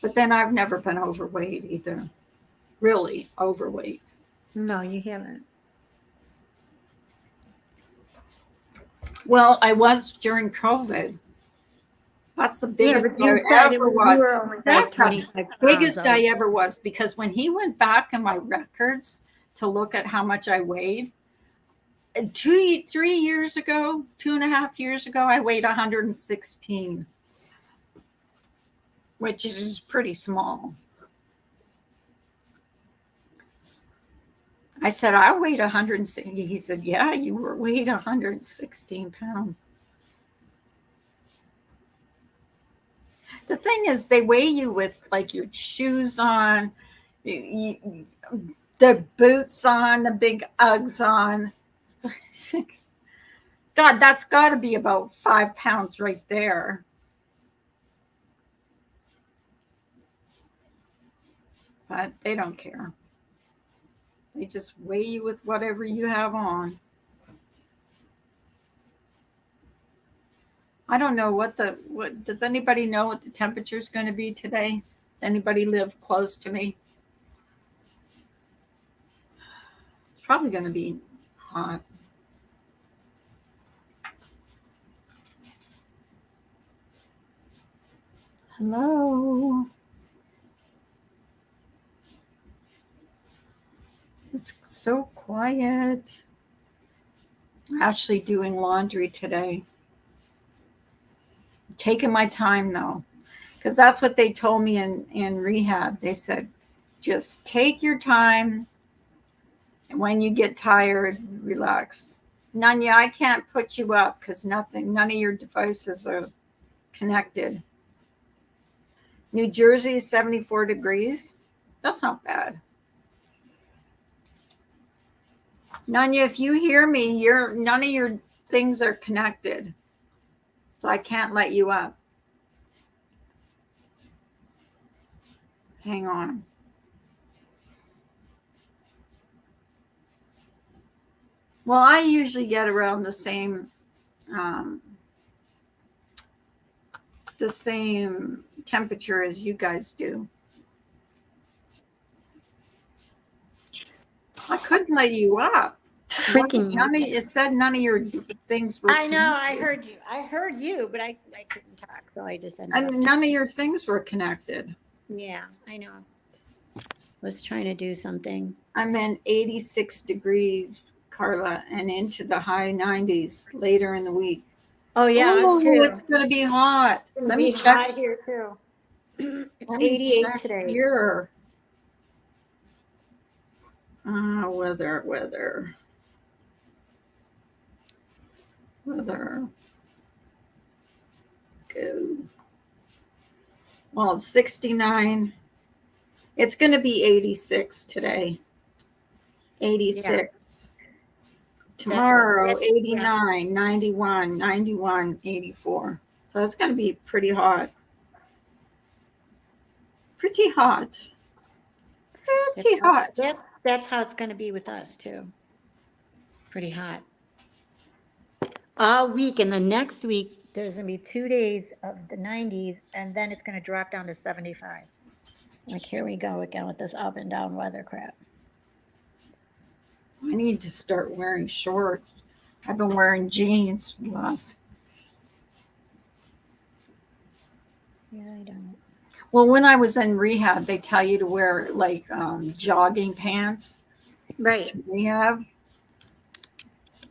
But then I've never been overweight either. Really overweight.
No, you haven't.
Well, I was during COVID. That's the biggest
but you
I
said
ever
you
was.
were only
That's
like
the
25
biggest
pounds
I
over.
ever was because when he went back in my records to look at how much I weighed, 3 years ago, 2.5 years ago, I weighed 116, which is pretty small. I said, I weighed 160. He said, yeah, you weighed 116 pounds. The thing is, they weigh you with like your shoes on, the boots on, the big Uggs on. God, that's got to be about 5 pounds right there. But they don't care. They just weigh you with whatever you have on. I don't know what does anybody know what the temperature is going to be today? Does anybody live close to me? It's probably going to be hot. Hello. It's so quiet. Actually doing laundry today. Taking my time though, because that's what they told me in rehab. They said, just take your time. And when you get tired, relax. Nanya, I can't put you up because none of your devices are connected. New Jersey is 74 degrees. That's not bad. Nanya, if you hear me, none of your things are connected. So I can't let you up. Hang on. Well, I usually get around the same temperature as you guys do. I couldn't let you up.
Freaking.
It said none of your things were
I know. I
connected.
heard you. I heard you, but I couldn't talk, so I just ended
And
up.
none of your things were connected.
Yeah, I know. Was trying to do something.
I'm in 86 degrees, Carla, and into the high 90s later in the week.
Oh yeah, us
Oh,
too.
it's going to be hot.
It's gonna
Let
be
me check.
hot here too.
Let me
88
check
today.
here. Weather. Go. Well, it's 69. It's going to be 86 today. 86. Tomorrow,
That's-
89, 91, 91, 84. So it's going to be pretty hot. Pretty hot. Pretty hot.
That's how it's going to be with us too. Pretty hot. All week, and the next week there's going to be 2 days of the 90s, and then it's going to drop down to 75. Like here we go again with this up and down weather crap.
I need to start wearing shorts. I've been wearing jeans for the last.
Yeah, I don't.
Well, when I was in rehab, they tell you to wear like jogging pants
Right.
to rehab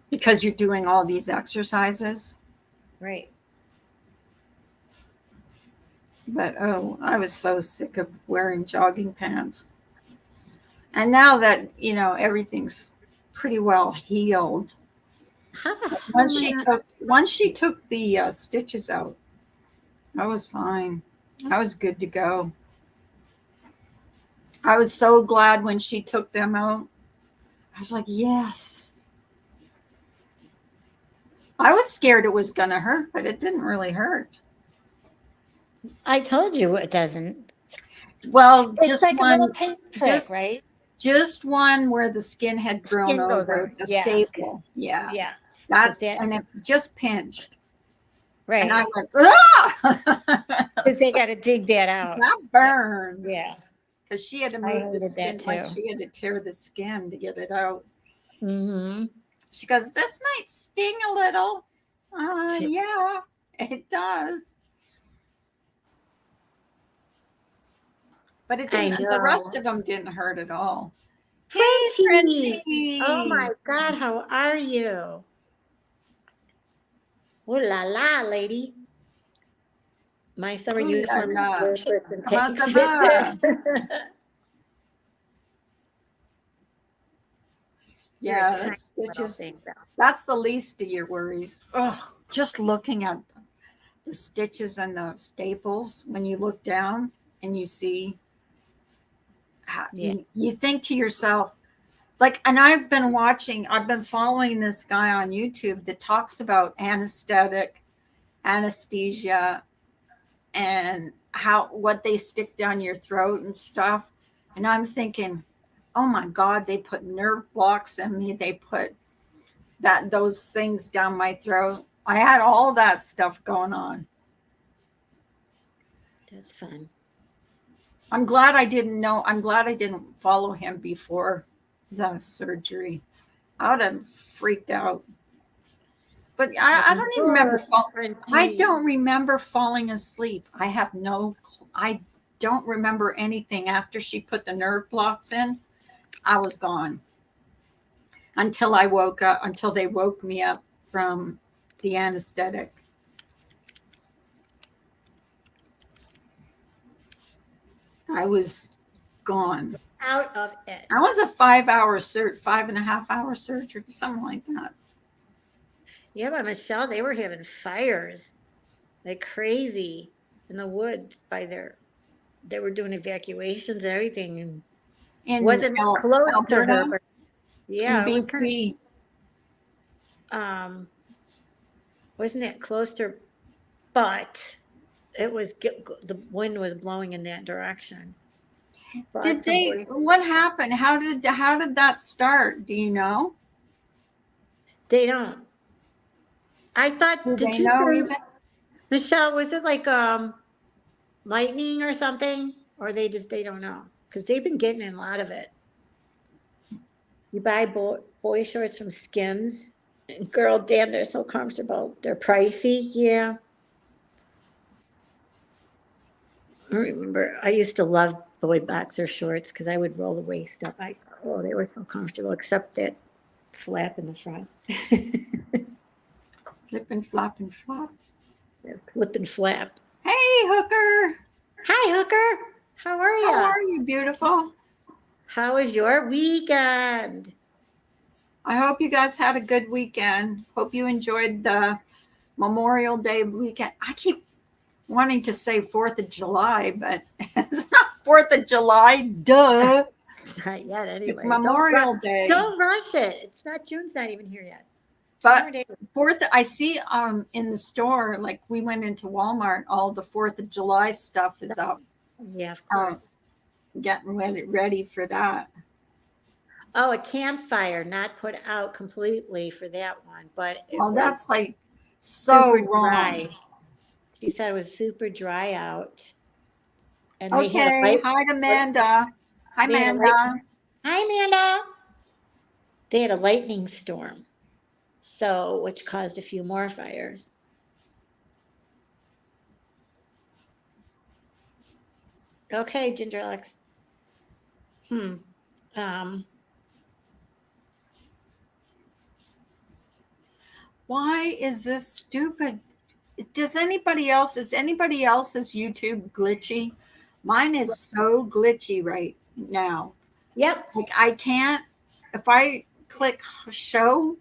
because you're doing all these exercises.
Right.
But I was so sick of wearing jogging pants. And now that, everything's pretty well healed.
How the hell
Once she took the stitches out, I was fine. I was good to go. I was so glad when she took them out. I was like, yes. I was scared it was going to hurt, but it didn't really hurt.
I told you it doesn't.
Well,
It's
just
like a
one,
little pinprick, right?
just one where the skin had grown
Skin goes
over
on,
the
yeah.
staple. Yeah.
Yes.
And it just pinched.
Right.
And I went, ah!
Because they got to dig that out.
That burns.
Yeah.
Because she had to
I
move the
hated
skin,
that
like
too.
she had to tear the skin to get it out.
Mm-hmm.
She goes, this might sting a little. Yeah, it does. But it didn't. The rest of them didn't hurt at all.
Frenchie. Oh my God, how are you? Ooh la la, lady. My summer uniform.
Comment ça va? Yeah, the stitches. That's the least of your worries. Ugh, just looking at the stitches and the staples when you look down and you see, you think to yourself, like, and I've been following this guy on YouTube that talks about anesthesia, and what they stick down your throat and stuff. And I'm thinking, oh my God, they put nerve blocks in me. They put those things down my throat. I had all that stuff going on.
That's fun.
I'm glad I didn't follow him before the surgery. I would have freaked out. But I don't even remember. I
Different
don't remember falling asleep. I don't remember anything after she put the nerve blocks in. I was gone until I woke up. Until they woke me up from the anesthetic. I was gone.
out of it.
That was a 5-hour 5.5 hour surgery, something like that.
Yeah, but Michelle, they were having fires like crazy in the woods they were doing evacuations and everything, and
In
wasn't close to her,
Alberta,
but
in
yeah, it was
BC.
wasn't that close to her, but it was the wind was blowing in that direction.
Did they? What happened? How did that start? Do you know?
They don't. I thought.
Do
Did
they
you
know
say,
even?
Michelle? Was it like lightning or something, or they don't know because they've been getting in a lot of it. You buy boy shorts from Skims, and girl, damn, they're so comfortable. They're pricey, yeah. I remember I used to love boy boxer shorts because I would roll the waist up. Oh, they were so comfortable, except that flap in the front.
Flip and flop and flop.
Flip and flap.
Hey, Hooker.
Hi, Hooker. How are you?
How are you, beautiful?
How was your weekend?
I hope you guys had a good weekend. Hope you enjoyed the Memorial Day weekend. I keep wanting to say 4th of July, but it's not 4th of July. Duh.
Not yet, anyway.
It's Memorial Day.
Don't rush it. It's not. June's not even here yet.
But 4th, I see in the store, like we went into Walmart, all the 4th of July stuff is up.
Yeah, of course.
Getting ready for that.
Oh, a campfire not put out completely for that one, but
That's like so
super
wrong.
dry. She said it was super dry out. And
Okay, hi Amanda. Hi
they had a
Amanda.
Hi Amanda. They had a lightning storm, which caused a few more fires. Okay, Ginger Alex.
Why is this stupid? Is anybody else's YouTube glitchy? Mine is so glitchy right now.
Yep.
Like I can't, if I click show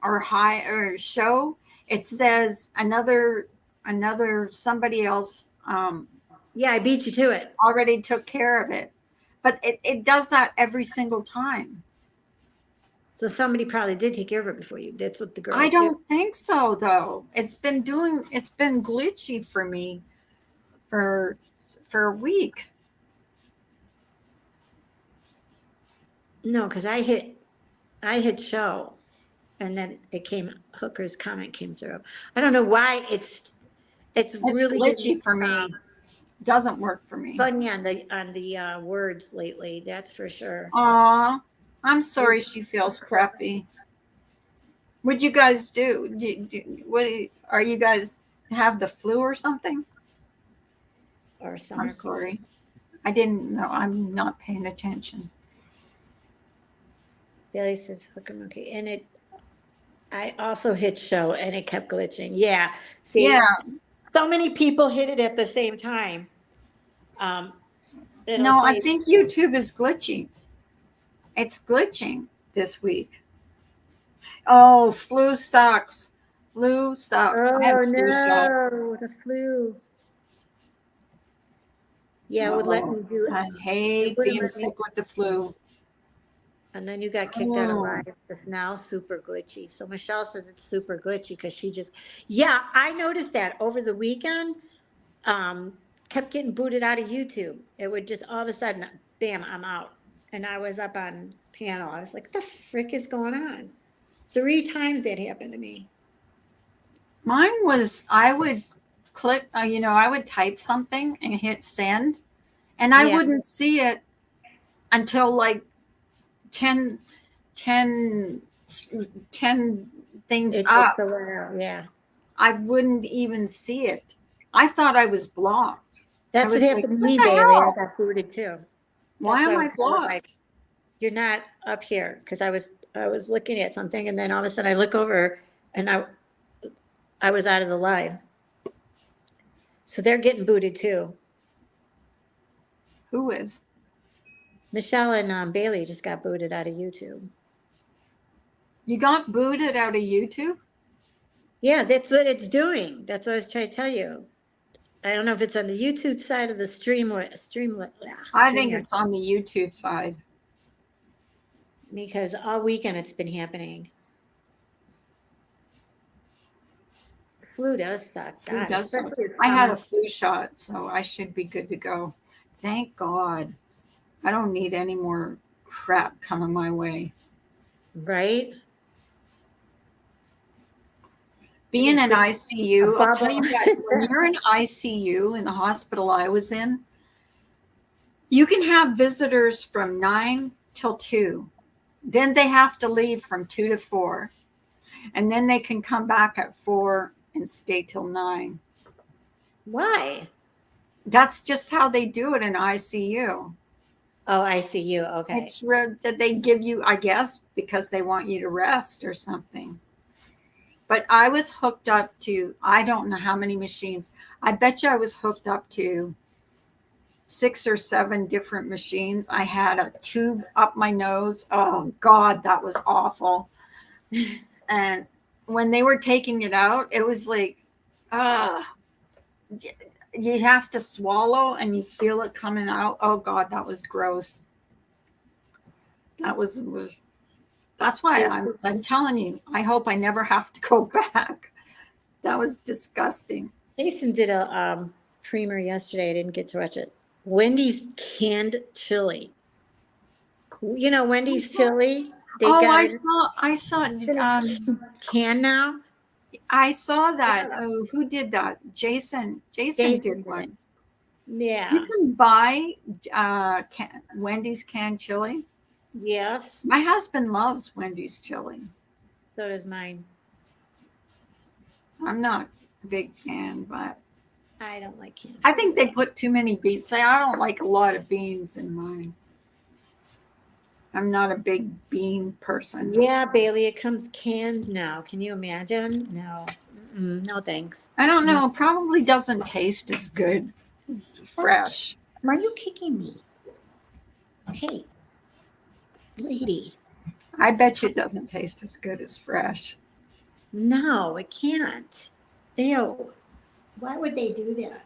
or show, it says another somebody else
Yeah, I beat you to it.
already took care of it. But it does that every single time.
So somebody probably did take care of it before you. That's what the girls
I don't think so though. It's been glitchy for me for a week.
No, because I hit show, and then Hooker's comment came through. I don't know why it's really
glitchy for me. Doesn't work for me.
funny on the words lately. That's for sure.
Aw, I'm sorry she feels crappy. What'd you guys do? Are you guys have the flu or something?
Or summer.
I'm sorry. I didn't know. I'm not paying attention.
Billy says Hooker okay, and I also hit show and it kept glitching. Yeah. See,
Yeah.
so many people hit it at the same time.
No, I think YouTube is glitching. It's glitching this week. Oh, flu sucks. Flu sucks. I had a flu shot.
The flu. Yeah, it would let me do it.
I hate being sick with the flu.
And then you got kicked out of live. It's now super glitchy. So Michelle says it's super glitchy because yeah, I noticed that over the weekend, kept getting booted out of YouTube. It would just all of a sudden, bam, I'm out. And I was up on panel. I was like, what the frick is going on? 3 times that happened to me.
Mine was, I would click, I would type something and hit send, and I wouldn't see it until like 10 things
It
up,
takes a while. Yeah.
I wouldn't even see it. I thought I was blocked.
That's what
was like,
happened to
what
me,
the
Bailey. I
hell?
got booted too.
Why
That's
am
why
I
was
blocked?
like, you're not up here, because I was looking at something, and then all of a sudden I look over and I was out of the live. So they're getting booted too.
Who is?
Michelle and Bailey just got booted out of YouTube.
You got booted out of YouTube?
Yeah, that's what it's doing. That's what I was trying to tell you. I don't know if it's on the YouTube side of the stream.
I think it's on the YouTube side.
Because all weekend it's been happening. Flu does suck.
Flu
God,
does suck.
especially
I had a
summer.
flu shot, so I should be good to go. Thank God. I don't need any more crap coming my way.
Right?
Being in
A
ICU, I'll tell you
bubble.
what, when you're in ICU in the hospital I was in, you can have visitors from 9 till 2. Then they have to leave from 2 to 4. And then they can come back at 4 and stay till 9.
Why?
That's just how they do it in ICU.
Oh, ICU. Okay.
It's that they give you, I guess, because they want you to rest or something. But I was hooked up to, I don't know how many machines. I bet you I was hooked up to 6 or 7 different machines. I had a tube up my nose. Oh, God, that was awful. And when they were taking it out, it was like, you have to swallow and you feel it coming out. Oh, God, that was gross. That's why I'm telling you, I hope I never have to go back. That was disgusting.
Jason did a creamer yesterday. I didn't get to watch it. Wendy's canned chili. You know, Wendy's chili. They
Oh,
got
I saw
can now.
I saw that. Oh, who did that? Jason
Jason
did
did.
one.
Yeah.
You can buy Wendy's canned chili.
Yes.
My husband loves Wendy's chili.
So does mine.
I'm not a big fan, but
I don't like canned.
I think they put too many beans. I don't like a lot of beans in mine. I'm not a big bean person.
Yeah, Bailey, it comes canned now. Can you imagine? No. No, thanks.
I don't know. It probably doesn't taste as good as fresh.
Why are you kicking me? Hey, lady.
I bet you it doesn't taste as good as fresh.
No, it can't. Ew. Why would they do that?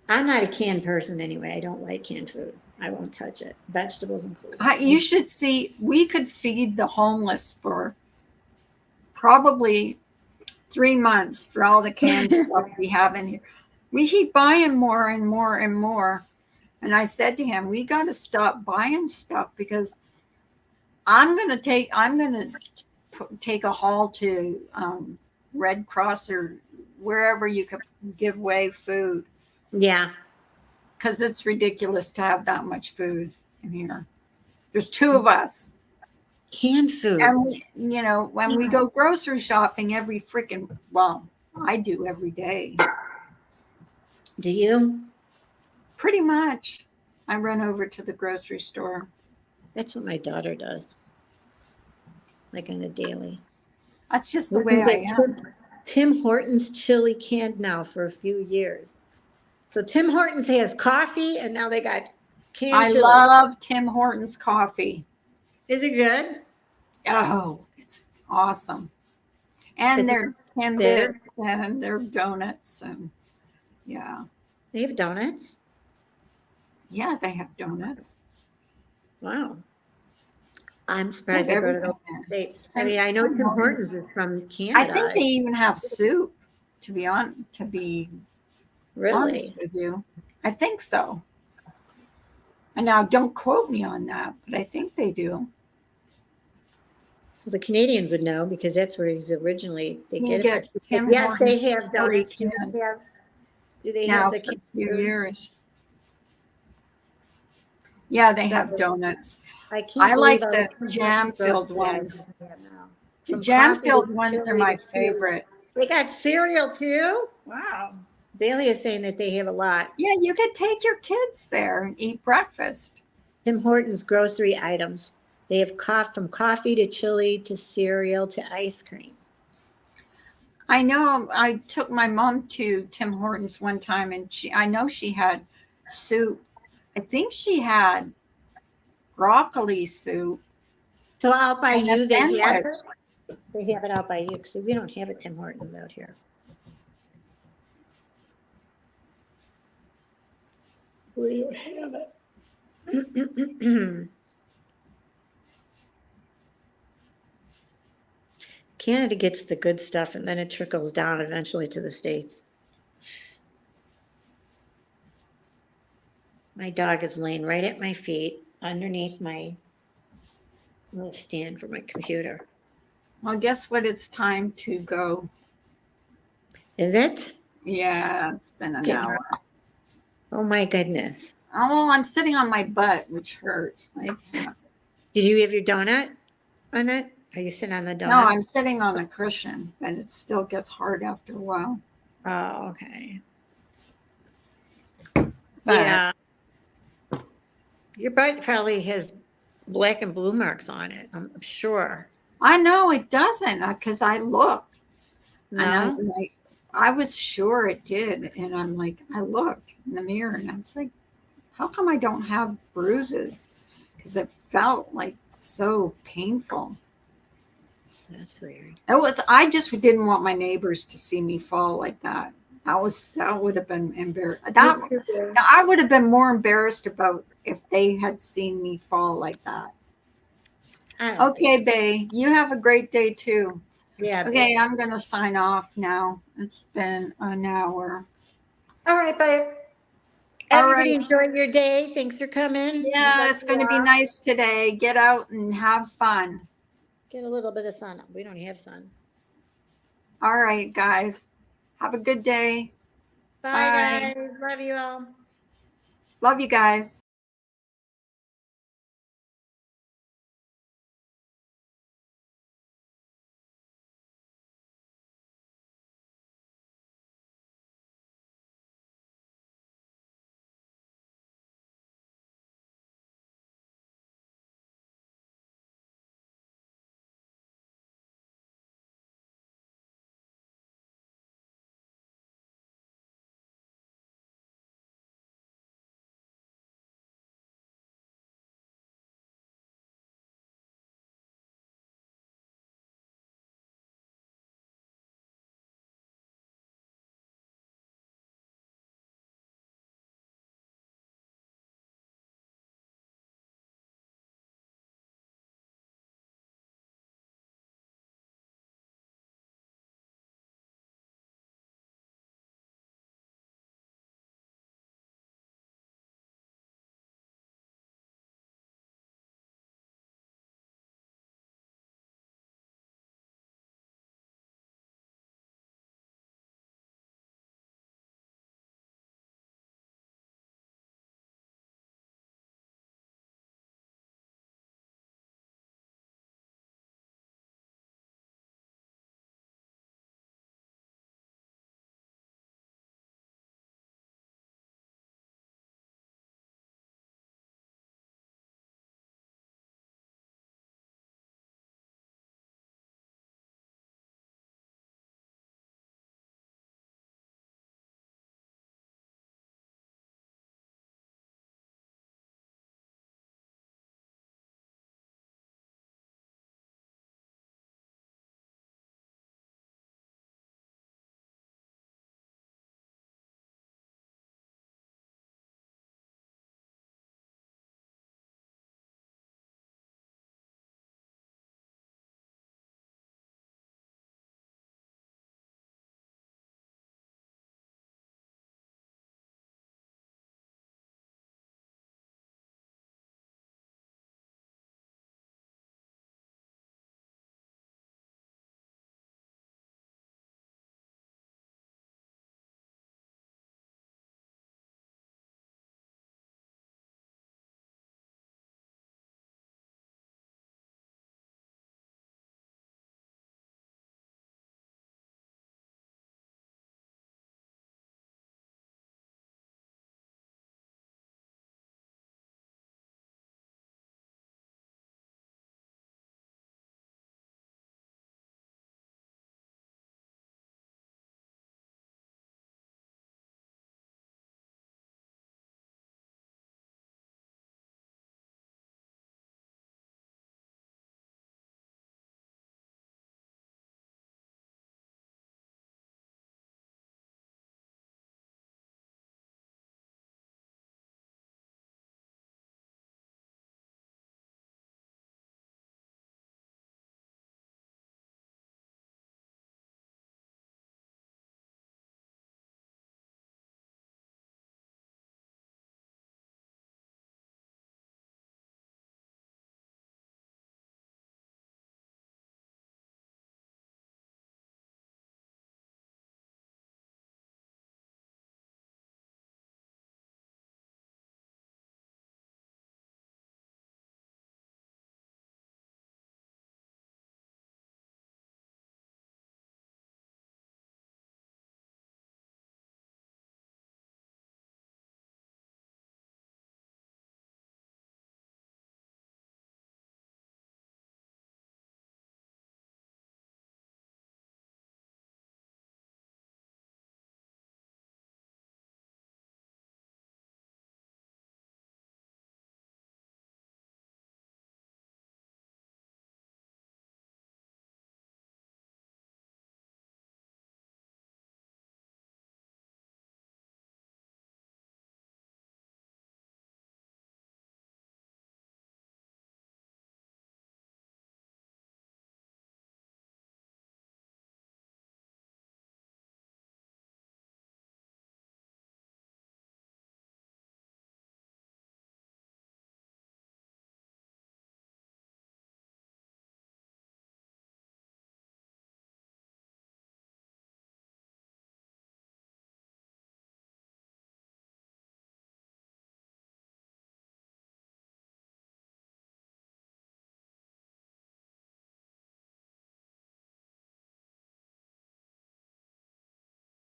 I'm not a canned person anyway. I don't like canned food. I won't touch it. Vegetables included.
You should see, we could feed the homeless for probably 3 months for all the canned stuff we have in here. We keep buying more and more and more. And I said to him, we got to stop buying stuff because I'm going to take a haul to Red Cross or wherever you could give away food.
Yeah.
Because it's ridiculous to have that much food in here. There's 2 of us.
Canned food.
And, when we go grocery shopping I do every day.
Do you?
Pretty much. I run over to the grocery store.
That's what my daughter does. Like on a daily.
That's just the way I am.
Tim Hortons chili canned now for a few years. So Tim Hortons has coffee and now they got canned chili.
I love Tim Hortons coffee.
Is it good?
Oh, it's awesome. And their Timbits and their donuts and yeah.
They have donuts?
Yeah, they have donuts.
Wow. I'm surprised they go to the States. I mean, I know
Tim
Tim Hortons is from Canada.
I think they even have soup, to be honest with you. I think so. And now don't quote me on that, but I think they do.
Well, the Canadians would know because that's where he's originally. They
You
get it.
Tim
Yes,
Hortons
they have donuts.
chili
Do they have, do they
now
have
for
the
a few years. Yeah, they have donuts.
I can't
I like
believe
the jam-filled ones.
Yeah, no.
The
From
jam-filled
coffee to
ones are
chili
my
to cereal.
favorite.
They got cereal too? Wow. Bailey is saying that they have a lot.
Yeah, you could take your kids there and eat breakfast.
Tim Hortons grocery items. They have from coffee to chili to cereal to ice cream.
I know I took my mom to Tim Hortons one time and I know she had soup. I think she had broccoli soup
So out by
and a
you, they have
sandwich.
it. They have it out by you. See, we don't have a Tim Hortons out here. We don't have it. Canada gets the good stuff and then it trickles down eventually to the States. My dog is laying right at my feet underneath my little stand for my computer.
Well, guess what? It's time to go.
Is it?
Yeah, it's been an
Okay.
hour.
Oh my goodness.
Oh, well, I'm sitting on my butt, which hurts. Like,
Did you have your donut on it? Are you sitting on the donut?
no, I'm sitting on a cushion, but it still gets hard after a while.
Oh, okay.
But
Yeah. Your butt probably has black and blue marks on it, I'm sure.
I know it doesn't because I looked. And I
No?
was like, I was sure it did. And I'm like, I looked in the mirror and I was like, how come I don't have bruises? Because it felt like so painful.
That's weird.
I just didn't want my neighbors to see me fall like that. That would have been embarrassing. Now I would have been more embarrassed about if they had seen me fall like that.
I don't
Okay,
think so.
Bae, you have a great day too.
Yeah.
Okay, I'm gonna sign off now. It's been an hour.
All right, bye.
All
Everybody
right.
enjoy your day. Thanks for coming.
Yeah, it's going to be nice today. Get out and have fun.
Get a little bit of sun. We don't have sun.
All right, guys. Have a good day.
Bye,
Bye.
guys. Love you all.
Love you guys.